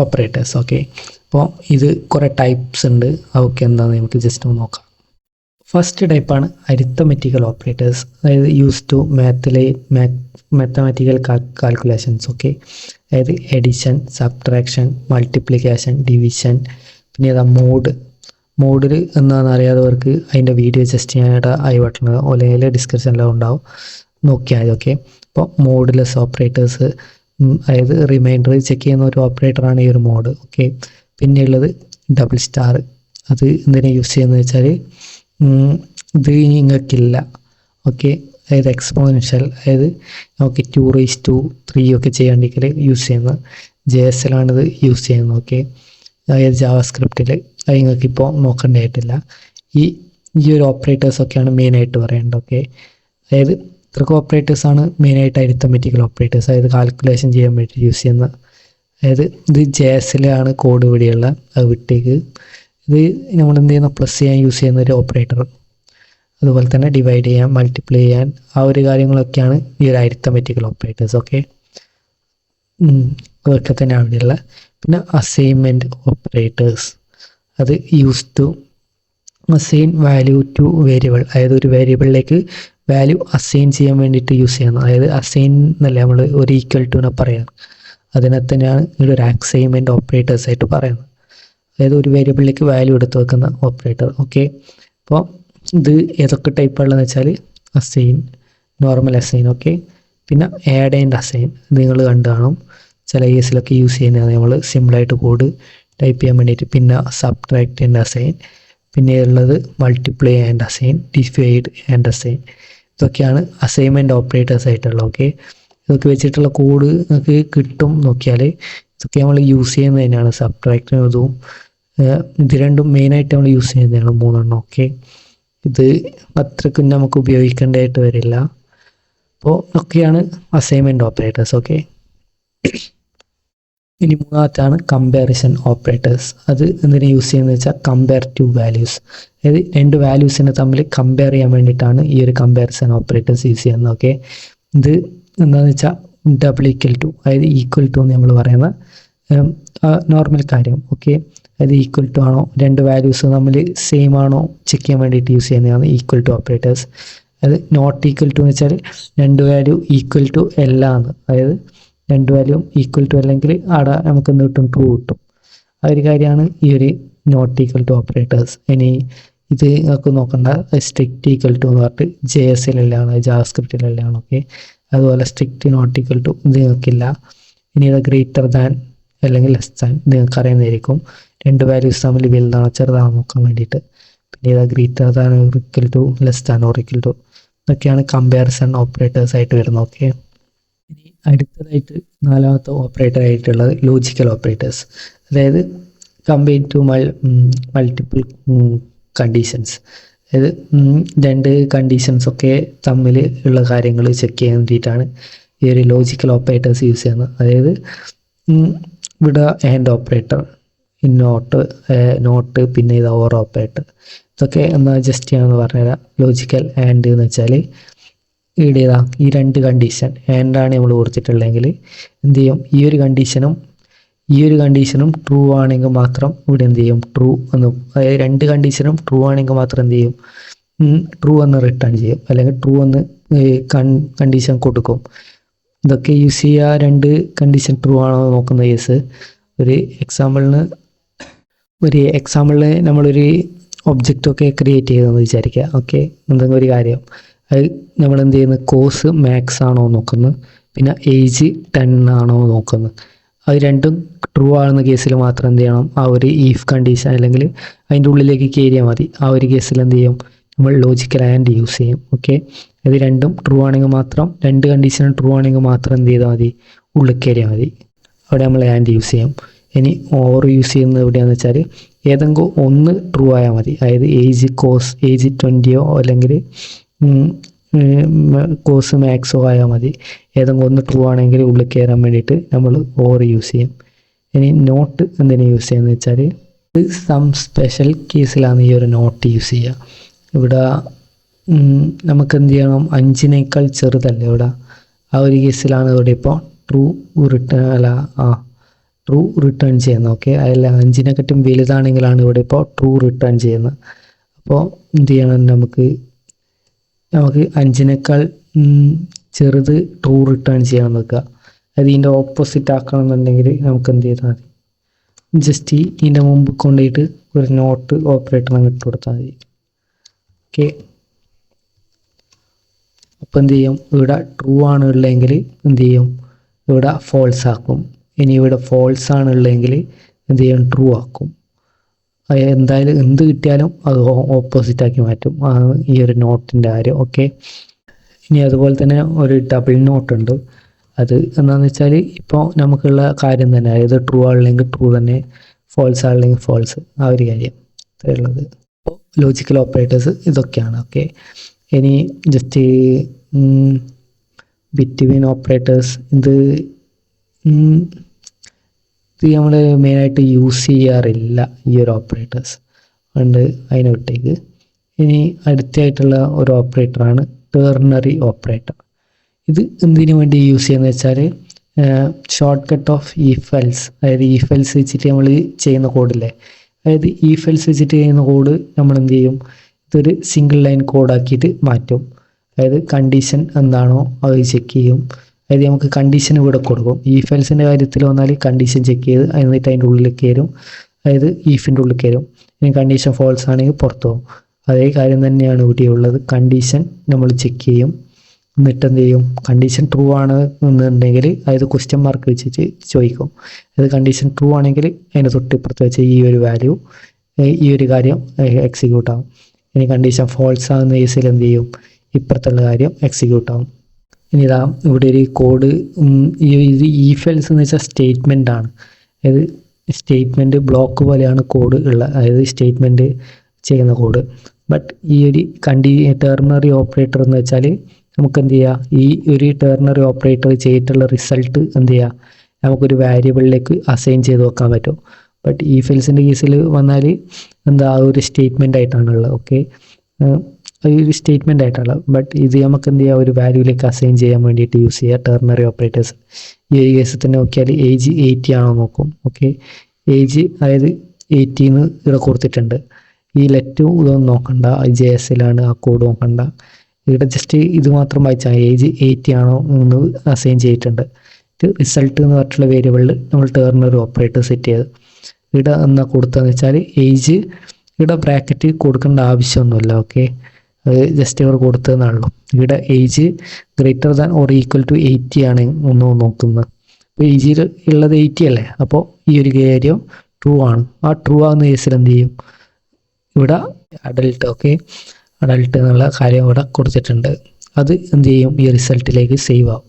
ഓപ്പറേറ്റേഴ്സ്. ഓക്കെ, അപ്പോൾ ഇത് കുറേ ടൈപ്സ് ഉണ്ട്, അതൊക്കെ എന്താണെന്ന് നമുക്ക് ജസ്റ്റ് ഒന്ന് നോക്കാം. ഫസ്റ്റ് ടൈപ്പാണ് അരിത്തമെറ്റിക്കൽ ഓപ്പറേറ്റേഴ്സ്, അതായത് use to mathematical calculations. Okay, അതായത് എഡിഷൻ, സബ്ട്രാക്ഷൻ, മൾട്ടിപ്ലിക്കേഷൻ, ഡിവിഷൻ. പിന്നെ മോഡിൽ എന്താണെന്ന് അറിയാത്തവർക്ക് അതിൻ്റെ വീഡിയോ ജസ്റ്റ് ഞാനിവിടെ ഐ ബട്ടൺ അല്ലെങ്കിൽ ഡിസ്ക്രിപ്ഷനിലും ഉണ്ടാവും, നോക്കിയാൽ മതി. ഓക്കെ, അപ്പോൾ മോഡുലെസ് ഓപ്പറേറ്റേഴ്സ്, അതായത് റിമൈൻഡർ ചെക്ക് ചെയ്യുന്ന ഒരു ഓപ്പറേറ്ററാണ് ഈ ഒരു മോഡ്. ഓക്കെ, പിന്നെയുള്ളത് ഡബിൾ സ്റ്റാർ. അത് എന്തിനാ യൂസ് ചെയ്യുന്നത് വെച്ചാൽ ഇത് നിങ്ങൾക്കില്ല. ഓക്കെ, അതായത് എക്സ്പോണൻഷ്യൽ, അതായത് നമുക്ക് 2�3 ഒക്കെ ചെയ്യാണ്ടെങ്കിൽ യൂസ് ചെയ്യുന്നത്. JSലാണിത് യൂസ് ചെയ്യുന്നത്. ഓക്കെ, അതായത് ജാവാസ്ക്രിപ്റ്റിൽ അത് നിങ്ങൾക്കിപ്പോൾ നോക്കേണ്ടതായിട്ടില്ല. ഈ ഒരു ഓപ്പറേറ്റേഴ്സൊക്കെയാണ് മെയിനായിട്ട് പറയേണ്ടത്. ഓക്കെ, അതായത് ഇത്രക്ക് ഓപ്പറേറ്റേഴ്സാണ് മെയിനായിട്ട് അരിത്തമെറ്റിക്കൽ ഓപ്പറേറ്റേഴ്സ്, അതായത് കാൽക്കുലേഷൻ ചെയ്യാൻ വേണ്ടി യൂസ് ചെയ്യുന്ന. അതായത് ഇത് JSലാണ് കോഡ് ഇവിടെയുള്ള, അത് വിട്ടേക്ക്. ഇത് നമ്മൾ എന്ത് ചെയ്യുന്ന പ്ലസ് ചെയ്യാൻ യൂസ് ചെയ്യുന്ന ഒരു ഓപ്പറേറ്റർ, അതുപോലെ തന്നെ ഡിവൈഡ് ചെയ്യാൻ, മൾട്ടിപ്ലൈ ചെയ്യാൻ, ആ ഒരു കാര്യങ്ങളൊക്കെയാണ് ഈ ഒരു അരിത്തമെറ്റിക്കൽ ഓപ്പറേറ്റേഴ്സ്. ഓക്കെ, അതൊക്കെ തന്നെ അവിടെയുള്ള. പിന്നെ അസൈൻമെൻറ്റ് ഓപ്പറേറ്റേഴ്സ്, അത് use to assign value to variable, അതായത് ഒരു വേരിയബിളിലേക്ക് വാല്യൂ അസൈൻ ചെയ്യാൻ വേണ്ടിയിട്ട് യൂസ് ചെയ്യുന്നത്. അതായത് അസൈൻ എന്നല്ല നമ്മൾ ഒരു ഈക്വൽ ടുവിനെ പറയാം, അതിനെ തന്നെയാണ് ഇവിടെ ഒരു അസൈൻമെൻറ്റ് ഓപ്പറേറ്റേഴ്സ് ആയിട്ട് പറയുന്നത്. അതായത് ഒരു വേരിയബിളിലേക്ക് വാല്യൂ എടുത്ത് വെക്കുന്ന ഓപ്പറേറ്റർ. ഓക്കെ, അപ്പോൾ ഇത് ഏതൊക്കെ ടൈപ്പുള്ളതെന്ന് വെച്ചാൽ അസൈൻ, നോർമൽ അസൈൻ. ഓക്കെ, പിന്നെ ആഡ് ആൻഡ് അസൈൻ നിങ്ങൾ കണ്ടു കാണും, ചില കേസിലൊക്കെ യൂസ് ചെയ്യുന്നതാണ് നമ്മൾ സിമ്പിളായിട്ട് കോഡ് ടൈപ്പ് ചെയ്യാൻ വേണ്ടിയിട്ട്. പിന്നെ സബ്ട്രാക്ട് ആൻഡ് അസൈൻ, പിന്നെ ഉള്ളത് multiply and assign, divide and assign. ഇതൊക്കെയാണ് അസൈൻമെൻറ്റ് ഓപ്പറേറ്റേഴ്സ് ആയിട്ടുള്ളത്. ഓക്കെ, ഇതൊക്കെ വെച്ചിട്ടുള്ള കോഡ് നമുക്ക് കിട്ടും. നോക്കിയാൽ ഇതൊക്കെ നമ്മൾ യൂസ് ചെയ്യുന്നത് തന്നെയാണ്. സബ്ട്രാക്റ്റും ഇതും ഇത് രണ്ടും മെയിനായിട്ട് നമ്മൾ യൂസ് ചെയ്യുന്നതാണ്, മൂന്നെണ്ണം. ഓക്കെ, ഇത് അത്രയ്ക്കും നമുക്ക് ഉപയോഗിക്കേണ്ടതായിട്ട് വരില്ല. അപ്പോൾ ഒക്കെയാണ് അസൈൻമെൻറ്റ് ഓപ്പറേറ്റേഴ്സ്. ഓക്കെ, ഇനി മൂന്നാമത്താണ് കമ്പാരിസൺ ഓപ്പറേറ്റേഴ്സ്. അത് എന്തിനാണ് യൂസ് ചെയ്യുന്നത് വെച്ചാൽ കമ്പയർ ടു വാല്യൂസ്, അതായത് രണ്ട് വാല്യൂസിനെ തമ്മിൽ കമ്പയർ ചെയ്യാൻ വേണ്ടിയിട്ടാണ് ഈ ഒരു കമ്പാരിസൺ ഓപ്പറേറ്റേഴ്സ് യൂസ് ചെയ്യുന്നത്. ഓക്കെ, ഇത് എന്താണെന്ന് വെച്ചാൽ ഡബിൾ ഈക്വൽ ടു, അതായത് ഈക്വൽ ടു എന്ന് നമ്മൾ പറയുന്ന നോർമൽ കാര്യം. ഓക്കെ, അതായത് ഈക്വൽ ടു ആണോ, രണ്ട് വാല്യൂസ് തമ്മിൽ സെയിം ആണോ ചെക്ക് ചെയ്യാൻ വേണ്ടിയിട്ട് യൂസ് ചെയ്യുന്നതാണ് ഈക്വൽ ടു ഓപ്പറേറ്റേഴ്സ്. അത് നോട്ട് ഈക്വൽ ടു എന്ന് വെച്ചാൽ രണ്ട് വാല്യൂ ഈക്വൽ ടു എല്ലാമാണ്, അതായത് രണ്ട് വാല്യൂ ഈക്വൽ ടു അല്ലെങ്കിൽ അവിടെ നമുക്ക് എന്ത് കിട്ടും, ട്രൂ കിട്ടും. ആ ഒരു കാര്യമാണ് ഈ ഒരു നോട്ട് ഈക്വൽ ടു ഓപ്പറേറ്റേഴ്സ്. ഇനി ഇത് നമുക്ക് നോക്കണ്ട, സ്ട്രിക്റ്റ് ഈക്വൽ ടു എന്ന് പറഞ്ഞിട്ട് JS-ലെല്ലാം ജാവാസ്ക്രിപ്റ്റിലെല്ലാം. ഓക്കെ, അതുപോലെ സ്ട്രിക്റ്റ് നോട്ട് ഈക്വൽ ടു ഇത് നിങ്ങൾക്കില്ല. ഇനി ഇത് ഗ്രേറ്റർ ദാൻ അല്ലെങ്കിൽ ലെസ് ദാൻ നിങ്ങൾക്ക് അറിയുന്നതായിരിക്കും, രണ്ട് വാല്യൂസ് തമ്മിൽ വലുതാണോ ചെറുതാണോ നോക്കാൻ വേണ്ടിയിട്ട്. പിന്നെ ഇത് greater than or equal to, less than or equal to, ഇതൊക്കെയാണ് കമ്പാരിസൺ ഓപ്പറേറ്റേഴ്സ് ആയിട്ട് വരുന്നത്. ഓക്കെ, ഇനി അടുത്തതായിട്ട് നാലാമത്തെ ഓപ്പറേറ്റർ ആയിട്ടുള്ളത് ലോജിക്കൽ ഓപ്പറേറ്റേഴ്സ്, അതായത് കമ്പയർ ടു മൾട്ടിപ്പിൾ കണ്ടീഷൻസ്. അതായത് രണ്ട് കണ്ടീഷൻസൊക്കെ തമ്മിൽ ഉള്ള കാര്യങ്ങൾ ചെക്ക് ചെയ്യാൻ വേണ്ടിയിട്ടാണ് ഈ ഒരു ലോജിക്കൽ ഓപ്പറേറ്റേഴ്സ് യൂസ് ചെയ്യുന്നത്. അതായത് ഇവിടെ ആൻഡ് ഓപ്പറേറ്റർ, നോട്ട്, പിന്നെ ഇത് ഓർ ഓപ്പറേറ്റർ, ഇതൊക്കെ എന്നാൽ ജസ്റ്റ് ചെയ്യാമെന്ന് പറഞ്ഞുതരാം. ലോജിക്കൽ ആൻഡ് എന്ന് വെച്ചാൽ ഇവിടെ ചെയ്താൽ ഈ രണ്ട് കണ്ടീഷൻ ആൻഡാണ് നമ്മൾ കൊടുത്തിട്ടുള്ളതെങ്കിൽ എന്ത് ചെയ്യും, ഈ ഒരു കണ്ടീഷനും ട്രൂ ആണെങ്കിൽ മാത്രം ഇവിടെ എന്ത് ചെയ്യും, ട്രൂ എന്ന്, അതായത് രണ്ട് കണ്ടീഷനും ട്രൂ ആണെങ്കിൽ മാത്രം എന്ത് ചെയ്യും, ട്രൂ എന്ന് റിട്ടേൺ ചെയ്യും, അല്ലെങ്കിൽ ട്രൂ എന്ന് കണ്ടീഷൻ കൊടുക്കും. ഇതൊക്കെ യൂസ് ചെയ്യുക രണ്ട് കണ്ടീഷൻ ട്രൂ ആണോ നോക്കുന്ന കേസ്. ഒരു എക്സാമ്പിളിന് നമ്മളൊരു ഒബ്ജക്റ്റൊക്കെ ക്രിയേറ്റ് ചെയ്തെന്ന് വിചാരിക്കുക. ഓക്കെ, എന്തെങ്കിലും ഒരു കാര്യം, അത് നമ്മൾ എന്ത് ചെയ്യുന്നത്, കോഴ്സ് മാത്സ് ആണോ നോക്കുന്നത്, പിന്നെ ഏജ് 10 ആണോ നോക്കുന്നത്. അത് രണ്ടും ട്രൂ ആകുന്ന കേസിൽ മാത്രം എന്ത് ചെയ്യണം, ആ ഒരു ഈഫ് കണ്ടീഷൻ അല്ലെങ്കിൽ അതിൻ്റെ ഉള്ളിലേക്ക് കയറിയാൽ മതി. ആ ഒരു കേസിൽ എന്ത് ചെയ്യും, നമ്മൾ ലോജിക്കൽ ആൻഡ് യൂസ് ചെയ്യും. ഓക്കെ, അത് രണ്ടും ട്രൂ ആണെങ്കിൽ മാത്രം, രണ്ട് കണ്ടീഷനും ട്രൂ ആണെങ്കിൽ മാത്രം എന്ത് ചെയ്താൽ മതി, ഉള്ളിൽ കയറിയാൽ മതി. അവിടെ നമ്മൾ ആൻഡ് യൂസ് ചെയ്യും. ഇനി ഓർ യൂസ് ചെയ്യുന്നത് എവിടെയാണെന്ന് വെച്ചാൽ ഏതെങ്കിലും ഒന്ന് ട്രൂ ആയാൽ മതി, അതായത് ഏജ് 20 അല്ലെങ്കിൽ കോഴ്സ് മാത്സോ ആയാൽ മതി. ഏതെങ്കിലും ഒന്ന് ട്രൂ ആണെങ്കിൽ ഉള്ളിൽ കയറാൻ വേണ്ടിയിട്ട് നമ്മൾ ഓർ യൂസ് ചെയ്യും. ഇനി നോട്ട് എന്തിനാണ് യൂസ് ചെയ്യുന്നത് വെച്ചാൽ സം സ്പെഷ്യൽ കേസിലാണ് ഈ ഒരു നോട്ട് യൂസ് ചെയ്യുക. ഇവിടെ നമുക്ക് എന്ത് ചെയ്യണം, 5നേക്കാൾ ചെറുതല്ലേ ഇവിടെ, ആ ഒരു കേസിലാണ് ഇവിടെ ഇപ്പോൾ ട്രൂ റിട്ടേൺ ചെയ്യുന്നത്. ഓക്കെ, അതല്ല 5നെക്കാട്ടും വലുതാണെങ്കിലാണ് ഇവിടെ ഇപ്പോൾ ട്രൂ റിട്ടേൺ ചെയ്യുന്നത്. അപ്പോൾ എന്ത് ചെയ്യണം, നമുക്ക് 5നേക്കാൾ ചെറുത് ട്രൂ റിട്ടേൺ ചെയ്യാൻ നോക്കുക. അത് ഇതിൻ്റെ ഓപ്പോസിറ്റ് ആക്കണം എന്നുണ്ടെങ്കിൽ നമുക്ക് എന്ത് ചെയ്താൽ മതി, ജസ്റ്റ് ഇതിൻ്റെ മുമ്പ് കൊണ്ടുപോയിട്ട് ഒരു നോട്ട് ഓപ്പറേറ്റർ ഇട്ട് കൊടുത്താൽ മതി. ഓക്കെ, അപ്പോൾ എന്ത് ചെയ്യും, ഇവിടെ ട്രൂ ആണ് ഉള്ളതെങ്കിൽ എന്ത് ചെയ്യും, ഇവിടെ ഫോൾസ് ആക്കും. ഇനി ഇവിടെ ഫോൾസ് ആണ് ഉള്ളതെങ്കിൽ എന്ത് ചെയ്യും, ട്രൂ ആക്കും. എന്തായാലും എന്ത് കിട്ടിയാലും അത് ഓപ്പോസിറ്റ് ആക്കി മാറ്റും. ഈ ഒരു നോട്ടിൻ്റെ കാര്യം. ഓക്കെ, ഇനി അതുപോലെ തന്നെ ഒരു ഡബിൾ നോട്ട് ഉണ്ട്. അത് എന്താണെന്ന് വെച്ചാൽ ഇപ്പോൾ നമുക്കുള്ള കാര്യം തന്നെ, അതായത് ട്രൂ ആണെങ്കിൽ ട്രൂ തന്നെ, ഫോൾസ് ആണെങ്കിൽ ഫോൾസ്, ആ ഒരു കാര്യം ഉള്ളത്. അപ്പോൾ ലോജിക്കൽ ഓപ്പറേറ്റേഴ്സ് ഇതൊക്കെയാണ്. ഓക്കെ, ഇനി ജസ്റ്റ് ബിറ്റ്വീൻ ഓപ്പറേറ്റേഴ്സ്, ഇത് നമ്മൾ മെയിനായിട്ട് യൂസ് ചെയ്യാറില്ല ഈ ഒരു ഓപ്പറേറ്റേഴ്സ്, അതുകൊണ്ട് അതിനെ വിട്ടേക്ക്. ഇനി അടുത്തായിട്ടുള്ള ഒരു ഓപ്പറേറ്ററാണ് ടെർണറി ഓപ്പറേറ്റർ. ഇത് എന്തിനു വേണ്ടി യൂസ് ചെയ്യുന്നത് വെച്ചാൽ short cut off if else, അതായത് ഈഫ് എൽസ് വെച്ചിട്ട് നമ്മൾ ചെയ്യുന്ന കോഡില്ലേ, അതായത് ഈഫ് എൽസ് വെച്ചിട്ട് ചെയ്യുന്ന കോഡ് നമ്മൾ എന്ത് ചെയ്യും, ഇതൊരു സിംഗിൾ ലൈൻ കോഡാക്കിയിട്ട് മാറ്റും. അതായത് കണ്ടീഷൻ എന്താണോ അത് ചെക്ക് ചെയ്യും. അതായത് നമുക്ക് കണ്ടീഷൻ ഇവിടെ കൊടുക്കും. ഈഫ് എൽസിൻ്റെ കാര്യത്തിൽ വന്നാൽ കണ്ടീഷൻ ചെക്ക് ചെയ്ത് എന്നിട്ട് അതിൻ്റെ ഉള്ളിൽ കയറും, അതായത് ഈഫിൻ്റെ ഉള്ളിൽ കയറും. ഇനി കണ്ടീഷൻ ഫോൾസ് ആണെങ്കിൽ പുറത്തു പോകും. അതേ കാര്യം തന്നെയാണ് ഇവിടെ ഉള്ളത്. കണ്ടീഷൻ നമ്മൾ ചെക്ക് ചെയ്യും, എന്നിട്ട് എന്ത് ചെയ്യും, കണ്ടീഷൻ ട്രൂ ആണ് എന്നുണ്ടെങ്കിൽ അതായത് ക്വസ്റ്റ്യൻ മാർക്ക് വെച്ചിട്ട് ചോദിക്കും. അത് കണ്ടീഷൻ ട്രൂ ആണെങ്കിൽ അതിന് തൊട്ടിപ്പുറത്ത് വെച്ച് ഈ ഒരു വാല്യൂ, ഈ ഒരു കാര്യം എക്സിക്യൂട്ട് ആവും. ഇനി കണ്ടീഷൻ ഫോൾസ് ആകുന്ന കേസിൽ എന്ത് ചെയ്യും, ഇപ്പുറത്തുള്ള കാര്യം എക്സിക്യൂട്ട് ആവും. ഇനി ഇതാ ഇവിടെ ഒരു കോഡ്, ഇത് ഈഫ് എൽസ് എന്ന് വെച്ചാൽ സ്റ്റേറ്റ്മെൻ്റ് ആണ്. അതായത് സ്റ്റേറ്റ്മെൻറ്റ് ബ്ലോക്ക് പോലെയാണ് കോഡ് ഉള്ളത്, അതായത് സ്റ്റേറ്റ്മെൻറ്റ് ചെയ്യുന്ന കോഡ്. ബട്ട് ഈ ഒരു ടെർണറി ഓപ്പറേറ്റർ എന്ന് വെച്ചാൽ നമുക്ക് എന്ത് ചെയ്യുക, ഈ ഒരു ടെർണറി ഓപ്പറേറ്റർ ചെയ്തിട്ടുള്ള റിസൾട്ട് എന്ത് ചെയ്യുക, നമുക്കൊരു വേരിയബിളിലേക്ക് അസൈൻ ചെയ്ത് വെക്കാൻ പറ്റും. ബട്ട് ഈ ഫെൽസിൻ്റെ കേസിൽ വന്നാൽ എന്താ ഒരു സ്റ്റേറ്റ്മെൻ്റ് ആയിട്ടാണുള്ളത്. ഓക്കെ, ഒരു സ്റ്റേറ്റ്മെൻ്റ് ആയിട്ടുള്ളത്. ബട്ട് ഇത് നമുക്ക് എന്ത് ചെയ്യുക, ഒരു വാല്യൂയിലേക്ക് അസൈൻ ചെയ്യാൻ വേണ്ടിയിട്ട് യൂസ് ചെയ്യുക ടെർണറി ഓപ്പറേറ്റേഴ്സ്. ഈ ഒരു കേസിൽ തന്നെ നോക്കിയാൽ ഏജ് 80 ആണോ നോക്കും. ഓക്കെ, ഏജ് അതായത് 80 ഇവിടെ കൊടുത്തിട്ടുണ്ട്. ഈ ലെറ്റും ഇതൊന്നും നോക്കണ്ട, JS-ലാണ് ആ കോഡ് നോക്കണ്ട. ഇവിടെ ജസ്റ്റ് ഇത് മാത്രം വായിച്ചാൽ ഏജ് 80 ആണോ എന്ന് അസൈൻ ചെയ്തിട്ടുണ്ട്. ഇത് റിസൾട്ട് എന്ന് പറഞ്ഞിട്ടുള്ള വേരിയബിളിൽ നമ്മൾ ടെർണറി ഓപ്പറേറ്റർ സെറ്റ് ചെയ്ത് ഇവിടെ എന്നാ കൊടുത്തതെന്ന് വെച്ചാൽ ഏജ് ഇവിടെ ബ്രാക്കറ്റ് കൊടുക്കേണ്ട ആവശ്യമൊന്നുമില്ല. ഓക്കെ, അത് ജസ്റ്റ് ഇവിടെ കൊടുത്തതെന്നുള്ളൂ. ഇവിടെ age greater than or equal to 80 ആണ് ഒന്ന് നോക്കുന്നത്. അപ്പോൾ ഏജിൽ ഉള്ളത് 80 അല്ലേ, അപ്പോൾ ഈ ഒരു കാര്യം ട്രൂ ആണ്. ആ ട്രൂ ആകുന്ന കേസിൽ എന്ത് ചെയ്യും, ഇവിടെ അഡൽട്ട്, ഓക്കെ, അഡൽട്ട് എന്നുള്ള കാര്യം ഇവിടെ കൊടുത്തിട്ടുണ്ട്. അത് എന്ത് ചെയ്യും, ഈ റിസൾട്ടിലേക്ക് സേവ് ആവും.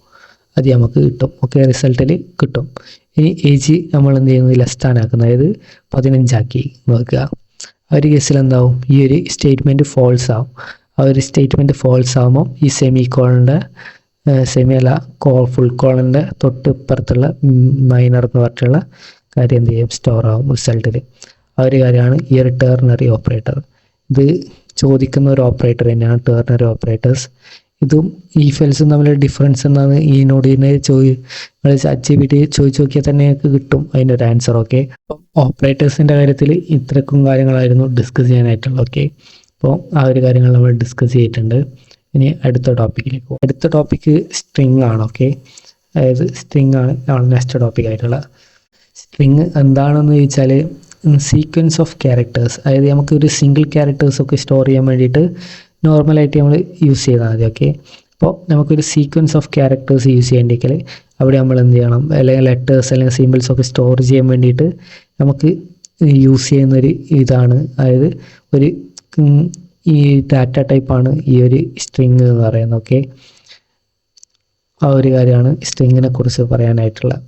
അത് നമുക്ക് കിട്ടും. ഓക്കെ, റിസൾട്ടിൽ കിട്ടും. ഇനി ഏജ് നമ്മൾ എന്ത് ചെയ്യുന്നത്, ലെസ് ആക്കുന്നത്, അതായത് 15 ആക്കി നോക്കുക. ആ ഒരു കേസിൽ എന്താവും, ഈ ഒരു സ്റ്റേറ്റ്മെൻറ്റ് ഫോൾസ് ആവും. ആ ഒരു സ്റ്റേറ്റ്മെൻറ്റ് ഫോൾസ് ആകുമ്പോൾ ഈ സെമി കോളൻ്റെ ഫുൾ കോളൻ്റെ തൊട്ട് ഇപ്പുറത്തുള്ള മൈനർ എന്ന് പറഞ്ഞിട്ടുള്ള കാര്യം എന്ത് ചെയ്യും, സ്റ്റോർ ആവും റിസൾട്ടിൽ. ആ ഒരു കാര്യമാണ് ഈ ഒരു ടെർണറി ഓപ്പറേറ്റർ. ഇത് ചോദിക്കുന്ന ഒരു ഓപ്പറേറ്റർ തന്നെയാണ് ടെർണറി ഓപ്പറേറ്റേഴ്സ്. ഇതും ഈഫ് എൽസും തമ്മിലുള്ള ഡിഫറൻസ് എന്നാണ് ഈ നോഡിനെ ChatGPT ചോദിച്ചു നോക്കിയാൽ തന്നെ നിങ്ങൾക്ക് കിട്ടും അതിൻ്റെ ഒരു ആൻസർ. ഓക്കെ, അപ്പം ഓപ്പറേറ്റേഴ്സിൻ്റെ കാര്യത്തിൽ ഇത്രക്കും കാര്യങ്ങളായിരുന്നു ഡിസ്കസ് ചെയ്യാനായിട്ടുള്ളത്. ഓക്കെ, അപ്പോൾ ആ ഒരു കാര്യങ്ങൾ നമ്മൾ ഡിസ്കസ് ചെയ്തിട്ടുണ്ട്. ഇനി അടുത്ത ടോപ്പിക്കിലേക്ക് പോകും. അടുത്ത ടോപ്പിക്ക് സ്ട്രിങ് ആണ്. ഓക്കെ, അതായത് സ്ട്രിങ് ആണ് നെക്സ്റ്റ് ടോപ്പിക് ആയിട്ടുള്ള. സ്ട്രിങ് എന്താണെന്ന് ചോദിച്ചാൽ സീക്വൻസ് ഓഫ് ക്യാരക്ടേഴ്സ്, അതായത് നമുക്ക് ഒരു സിംഗിൾ ക്യാരക്ടേഴ്സൊക്കെ സ്റ്റോർ ചെയ്യാൻ വേണ്ടിയിട്ട് നോർമലായിട്ട് നമ്മൾ യൂസ് ചെയ്താൽ മതി. ഓക്കെ, അപ്പോൾ നമുക്കൊരു സീക്വൻസ് ഓഫ് ക്യാരക്ടേഴ്സ് യൂസ് ചെയ്യേണ്ടെങ്കിൽ അവിടെ നമ്മൾ എന്ത് ചെയ്യണം, അല്ലെങ്കിൽ ലെറ്റേഴ്സ് അല്ലെങ്കിൽ സിമ്പിൾസ് ഒക്കെ സ്റ്റോർ ചെയ്യാൻ വേണ്ടിയിട്ട് നമുക്ക് യൂസ് ചെയ്യുന്നൊരു ഇതാണ്, അതായത് ഒരു ഈ ഡാറ്റ ടൈപ്പാണ് ഈ ഒരു സ്ട്രിങ് എന്ന് പറയുന്നത്. ഓക്കെ, ആ ഒരു കാര്യമാണ് സ്ട്രിങ്ങിനെ കുറിച്ച് പറയാനായിട്ടുള്ളത്.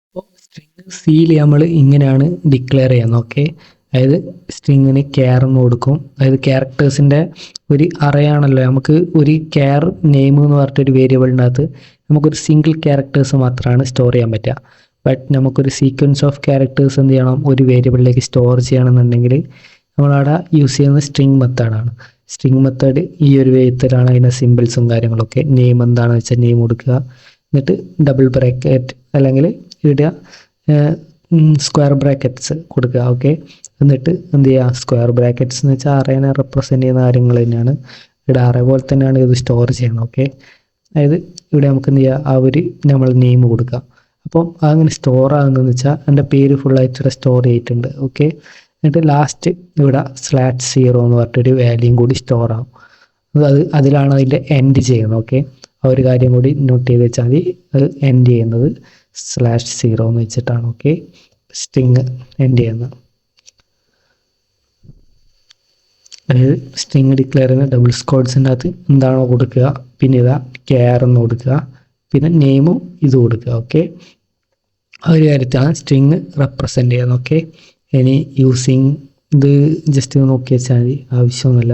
അപ്പോൾ സ്ട്രിങ് സീൽ നമ്മൾ ഇങ്ങനെയാണ് ഡിക്ലെയർ ചെയ്യുന്നത്. ഓക്കെ, അതായത് സ്ട്രിങ്ങിന് കെയർ എന്ന് കൊടുക്കും. അതായത് ക്യാരക്ടേഴ്സിൻ്റെ ഒരു അറയാണല്ലോ, നമുക്ക് ഒരു കെയർ നെയിം എന്ന് പറഞ്ഞിട്ടൊരു വേരിയബിളിനകത്ത് നമുക്കൊരു സിംഗിൾ ക്യാരക്ടേഴ്സ് മാത്രമാണ് സ്റ്റോർ ചെയ്യാൻ പറ്റുക. ബട്ട് നമുക്കൊരു സീക്വൻസ് ഓഫ് ക്യാരക്ടേഴ്സ് എന്ത് ചെയ്യണം, ഒരു വേരിയബിളിലേക്ക് സ്റ്റോർ ചെയ്യണമെന്നുണ്ടെങ്കിൽ നമ്മളവിടെ യൂസ് ചെയ്യുന്നത് സ്ട്രിങ് മെത്തേഡാണ്. സ്ട്രിങ് മെത്തേഡ് ഈ ഒരു വിധത്തിലാണ് അതിൻ്റെ സിമ്പിൾസും കാര്യങ്ങളൊക്കെ. നെയിം എന്താണെന്ന് വെച്ചാൽ നെയിം കൊടുക്കുക, എന്നിട്ട് ഡബിൾ ബ്രാക്കറ്റ് അല്ലെങ്കിൽ ഇടുക, സ്ക്വയർ ബ്രാക്കറ്റ്സ് കൊടുക്കുക. ഓക്കെ, എന്നിട്ട് എന്ത് ചെയ്യുക, സ്ക്വയർ ബ്രാക്കറ്റ്സ് എന്ന് വെച്ചാൽ അറേനെ റെപ്രസെൻറ്റ് ചെയ്യുന്ന കാര്യങ്ങൾ തന്നെയാണ്. ഇവിടെ അറേ പോലെ തന്നെയാണ് ഇത് സ്റ്റോർ ചെയ്യണം. ഓക്കെ, അതായത് ഇവിടെ നമുക്ക് എന്ത് ചെയ്യുക, ആ ഒരു നമ്മൾ നെയിം കൊടുക്കുക. അപ്പം അങ്ങനെ സ്റ്റോർ ആകുന്നതെന്ന് വെച്ചാൽ എൻ്റെ പേര് ഫുള്ളായിട്ട് സ്റ്റോർ ചെയ്തിട്ടുണ്ട്. ഓക്കെ, എന്നിട്ട് ലാസ്റ്റ് ഇവിടെ /0 എന്ന് പറഞ്ഞിട്ടൊരു വാല്യൂയും കൂടി സ്റ്റോർ ആകും. അതിലാണ് അതിൻ്റെ എൻഡ് ചെയ്യുന്നത്. ഓക്കെ, ആ ഒരു കാര്യം കൂടി നോട്ട് ചെയ്ത് വെച്ചാൽ മതി. അത് എൻഡ് ചെയ്യുന്നത് /0 എന്ന് വെച്ചിട്ടാണ്. ഓക്കെ, സ്ട്രിങ് എൻഡ് ചെയ്യുന്നത്. അതായത് സ്ട്രിങ് ഡിക്ലെയർ ചെയ്യുന്ന ഡബിൾ സ്കോട്ട്സിൻ്റെ അകത്ത് എന്താണോ കൊടുക്കുക, പിന്നെ ഇതാ കെയർ എന്ന് കൊടുക്കുക, പിന്നെ നെയിമും ഇത് കൊടുക്കുക. ഓക്കെ, ആ ഒരു കാര്യത്താണ് സ്ട്രിങ് റെപ്രസെൻ്റ് ചെയ്യുന്നത്. ഓക്കെ, ഇനി യൂസിങ് ഇത് ജസ്റ്റ് നോക്കി വെച്ചാൽ മതി, ആവശ്യമൊന്നുമില്ല.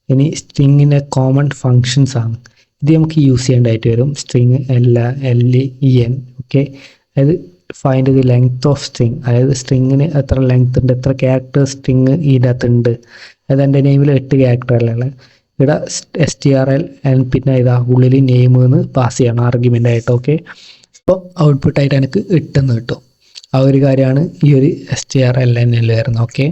ഇനി സ്ട്രിങ്ങിൻ്റെ കോമൺ ഫങ്ഷൻസ് ആണ്. ഇത് നമുക്ക് യൂസ് ചെയ്യേണ്ടതായിട്ട് വരും. String LEN. ഓക്കെ, അതായത് find the length of string, അതായത് സ്ട്രിങ്ങിന് എത്ര ലെങ്ത് ഉണ്ട്, എത്ര ക്യാരക്ടർ സ്ട്രിങ് ഇതിനകത്തുണ്ട്. അതായത് എൻ്റെ നെയിമിൽ 8 ക്യാരക്ടർ അല്ലേ, ഇവിടെ STRL പിന്നെ ഇതാ ഉള്ളിൽ നെയിം എന്ന് പാസ് ചെയ്യണം ആർഗ്യുമെൻ്റ് ആയിട്ട്. ഓക്കെ, അപ്പോൾ ഔട്ട്പുട്ടായിട്ട് എനിക്ക് 8 എന്ന് കിട്ടും. ആ ഒരു കാര്യമാണ് ഈ ഒരു strlen വരുന്നത്. ഓക്കെ,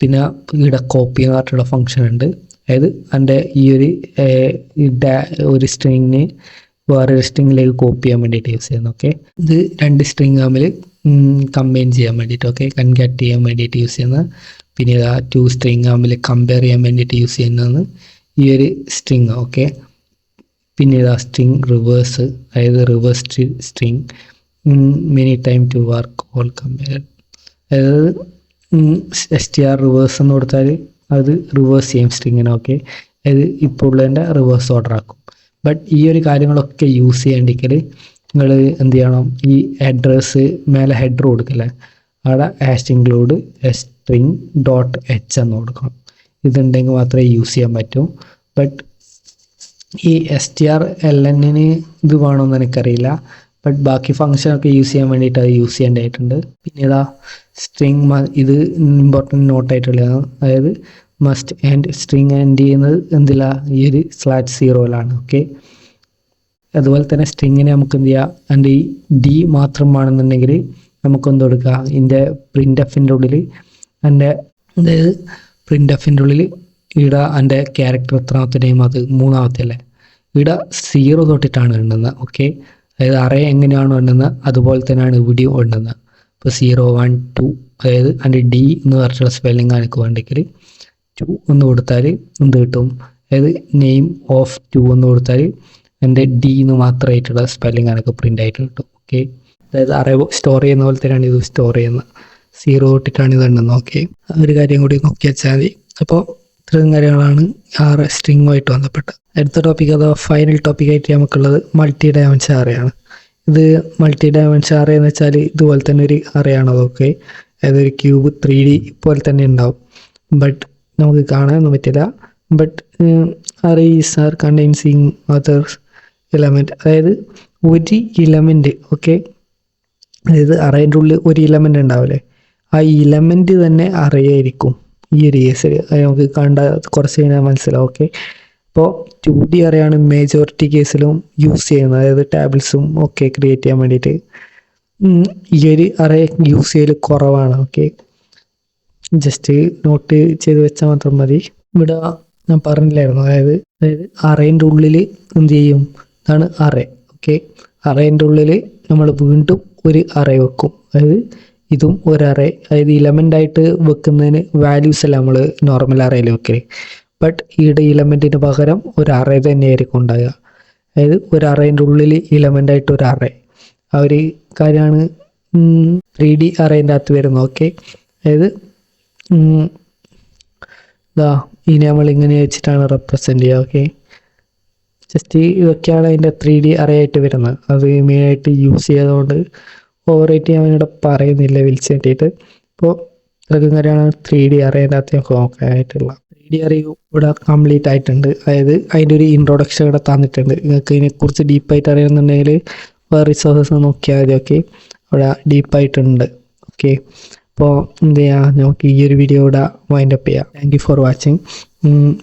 പിന്നെ ഇവിടെ കോപ്പി എന്ന് പറഞ്ഞിട്ടുള്ള ഫംഗ്ഷൻ ഉണ്ട്. അതായത് എൻ്റെ ഈ ഒരു സ്ട്രിങ്ങിന് വേറൊരു സ്ട്രിങ്ങിലേക്ക് കോപ്പി ചെയ്യാൻ വേണ്ടിയിട്ട് യൂസ് ചെയ്യുന്നത്. ഓക്കെ, ഇത് 2 സ്ട്രിങ് തമ്മിൽ കമ്പൈൻ ചെയ്യാൻ വേണ്ടിയിട്ട്, ഓക്കെ, കൺകാറ്റ് ചെയ്യാൻ വേണ്ടിയിട്ട് യൂസ് ചെയ്യുന്നത്. പിന്നെ ഇതാ 2 സ്ട്രിങ് തമ്മിൽ കമ്പയർ ചെയ്യാൻ വേണ്ടിയിട്ട് യൂസ് ചെയ്യുന്നതാണ് ഈ ഒരു സ്ട്രിങ്. ഓക്കെ, പിന്നെ ഇതാ സ്ട്രിങ് റിവേഴ്സ്, അതായത് reverse string many time to work all compare, അതായത് str റിവേഴ്സ് എന്ന് കൊടുത്താൽ അത് റിവേഴ്സ് ചെയ്യും സ്ട്രിങ്ങിനെ. ഓക്കെ, അതായത് ഇപ്പോൾ ഉള്ളതിൻ്റെ റിവേഴ്സ് ഓർഡർ ആക്കും. ബട്ട് ഈ ഒരു കാര്യങ്ങളൊക്കെ യൂസ് ചെയ്യണ്ടെങ്കിൽ നിങ്ങൾ എന്ത് ചെയ്യണം, ഈ അഡ്രസ്സ് മേലെ ഹെഡർ കൊടുക്കില്ലേ, അവിടെ #include string ഡോട്ട് h എന്ന് കൊടുക്കണം. ഇതുണ്ടെങ്കിൽ മാത്രമേ യൂസ് ചെയ്യാൻ പറ്റൂ. ബട്ട് ഈ strln ഇത് വേണമെന്ന് എനിക്കറിയില്ല. ബട്ട് ബാക്കി ഫങ്ഷനൊക്കെ യൂസ് ചെയ്യാൻ വേണ്ടിയിട്ട് അത് യൂസ് ചെയ്യേണ്ടതായിട്ടുണ്ട്. പിന്നെ ഇതാ സ്ട്രിങ്, ഇത് ഇമ്പോർട്ടൻറ്റ് നോട്ടായിട്ടുള്ളതാണ്. അതായത് മസ്റ്റ് ആൻഡ് സ്ട്രിങ് ആൻഡ് ചെയ്യുന്നത് എന്തില്ല, ഈ ഒരു /0 ഓക്കെ. അതുപോലെ തന്നെ സ്ട്രിങ്ങിനെ നമുക്ക് എന്ത് ചെയ്യാം, അതിൻ്റെ ഈ ഡി മാത്രം വേണമെന്നുണ്ടെങ്കിൽ നമുക്കെന്ത് കൊടുക്കുക, ഇതിൻ്റെ പ്രിൻ്റ് ഉള്ളിൽ എൻ്റെ, അതായത് പ്രിൻ്റ് ഉള്ളിൽ ഇവിടെ എൻ്റെ ക്യാരക്ടർ എത്രാമത്തെ നെയിം, അത് 3ാമത്തെ അല്ലേ, ഇവിടെ 0 തൊട്ടിട്ടാണ് എണ്ണുന്നത്. ഓക്കെ, അതായത് അറേ എങ്ങനെയാണോ എണ്ണുന്നത് അതുപോലെ തന്നെയാണ് ഇവിടെയും എണ്ണുന്നത്. ഇപ്പോൾ 0, 1, 2, അതായത് അതിൻ്റെ ഡി എന്ന് പറഞ്ഞിട്ടുള്ള സ്പെല്ലിംഗ് എനിക്ക് വേണ്ടെങ്കിൽ 2 എന്ന് കൊടുത്താൽ എന്ത് കിട്ടും, അതായത് നെയിം ഓഫ് 2 എന്ന് കൊടുത്താൽ എൻ്റെ ഡി എന്ന് മാത്രമായിട്ടുള്ള സ്പെല്ലിംഗ് എനിക്ക് പ്രിൻ്റ് ആയിട്ട് കിട്ടും. ഓക്കെ, അതായത് അറേ സ്റ്റോർ ചെയ്യുന്ന പോലെ തന്നെയാണ് ഇത് സ്റ്റോർ ചെയ്യുന്നത്. 0 തൊട്ടിട്ടാണ് ഇത് എണ്ണുന്നത്. ഓക്കെ, ആ ഒരു കാര്യം കൂടി നോക്കി വെച്ചാൽ മതി. അപ്പോൾ ഇത്രയും കാര്യങ്ങളാണ് സ്ട്രിങ്ങുമായിട്ട് ബന്ധപ്പെട്ട. അടുത്ത ടോപ്പിക്, അഥവാ ഫൈനൽ ടോപ്പിക്കായിട്ട് നമുക്കുള്ളത് മൾട്ടി ഡയമെൻഷൻ അറേയാണ്. ഇത് മൾട്ടി ഡയമെൻഷൻ അറേ എന്ന് വെച്ചാൽ ഇതുപോലെ തന്നെ ഒരു അറേയാണ്. അതൊക്കെ അതായത് ഒരു ക്യൂബ് 3D പോലെ തന്നെ ഉണ്ടാവും. ബട്ട് നമുക്ക് കാണാനൊന്നും പറ്റില്ല. But arrays are containing other element, അതായത് ഒരു ഇലമെൻറ്റ്, ഓക്കെ, അതായത് അറേൻ്റെ ഉള്ളിൽ ഒരു ഇലമെൻ്റ് ഉണ്ടാവില്ലേ, ആ ഇലമെൻറ്റ് തന്നെ അറേയായിരിക്കും ഈ ഒരു കേസിൽ. അത് നമുക്ക് കണ്ട കുറച്ച് കഴിഞ്ഞാൽ മനസ്സിലാവും. ഓക്കെ, ഇപ്പോൾ 2D അറേയാണ് മേജോറിറ്റി കേസിലും യൂസ് ചെയ്യുന്നത്, അതായത് ടേബിൾസും ഒക്കെ ക്രിയേറ്റ് ചെയ്യാൻ വേണ്ടിയിട്ട്. ഈ ഒരു അറേ യൂസ് ചെയ്യൽ കുറവാണ്. ഓക്കെ, ജസ്റ്റ് നോട്ട് ചെയ്ത് വെച്ചാൽ മാത്രം മതി. ഇവിടെ ഞാൻ പറഞ്ഞില്ലായിരുന്നു, അതായത് അറേൻ്റെ ഉള്ളിൽ എന്ത് ചെയ്യും, ഇതാണ് അറേ. ഓക്കെ, അറേൻ്റെ ഉള്ളിൽ നമ്മൾ വീണ്ടും ഒരു അറേ വെക്കും, അതായത് ഇതും ഒരു അറേ, അതായത് ഇലമെൻ്റ് ആയിട്ട് വെക്കുന്നതിന് വാല്യൂസ് അല്ല നമ്മൾ നോർമൽ അറേയിൽ വെക്കൽ. ബട്ട് ഈയുടെ ഇലമെൻറ്റിന് പകരം ഒരു അറേ തന്നെയായിരിക്കും ഉണ്ടാകുക, അതായത് ഒരു അറേൻ്റെ ഉള്ളിൽ ഇലമെൻ്റ് ആയിട്ട് ഒരു അറേ. ആ ഒരു കാര്യമാണ് 3D അറേൻ്റെ അകത്ത് വരുന്നത്. ഓക്കെ, അതായത് ഇനി നമ്മൾ ഇങ്ങനെ വെച്ചിട്ടാണ് റെപ്രസെൻ്റ് ചെയ്യുക. ഓക്കെ, ജസ്റ്റ് ഇതൊക്കെയാണ് അതിൻ്റെ 3D അറേ ആയിട്ട് വരുന്നത്. അത് മെയിനായിട്ട് യൂസ് ചെയ്തതുകൊണ്ട് ഓവറായിട്ട് ഞാൻ ഇവിടെ പറയുന്നില്ല വിളിച്ച് വേണ്ടിയിട്ട്. ഇപ്പോൾ ഇതൊക്കെ കാര്യമാണ് 3D അറേൻ്റെ അകത്ത് നമുക്ക് നോക്കാനായിട്ടുള്ള. 3D അറേ ഇവിടെ കംപ്ലീറ്റ് ആയിട്ടുണ്ട്. അതായത് അതിൻ്റെ ഒരു ഇൻട്രൊഡക്ഷൻ ഇവിടെ തന്നിട്ടുണ്ട്. നിങ്ങൾക്ക് ഇതിനെക്കുറിച്ച് ഡീപ്പായിട്ട് അറിയണമെന്നുണ്ടെങ്കിൽ വേറെ റിസോഴ്സസ് നോക്കിയാൽ മതി. ഓക്കെ, അവിടെ ഡീപ്പായിട്ടുണ്ട്. ഓക്കെ, അപ്പോൾ എന്ത് ചെയ്യുക, നമുക്ക് ഈ ഒരു വീഡിയോ ഇവിടെ വൈൻഡ് അപ്പ് ചെയ്യാം. Thank you for watching.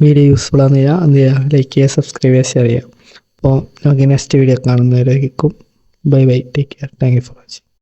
Video useful ആണെന്ന് ചെയ്യുക, എന്ത് ചെയ്യുക, ലൈക്ക് ചെയ്യുക, സബ്സ്ക്രൈബ് ചെയ്യുക, ഷെയർ ചെയ്യുക. അപ്പോൾ നമുക്ക് നെക്സ്റ്റ് വീഡിയോ കാണുന്നവരേക്കും bye bye, take care, thank you for watching.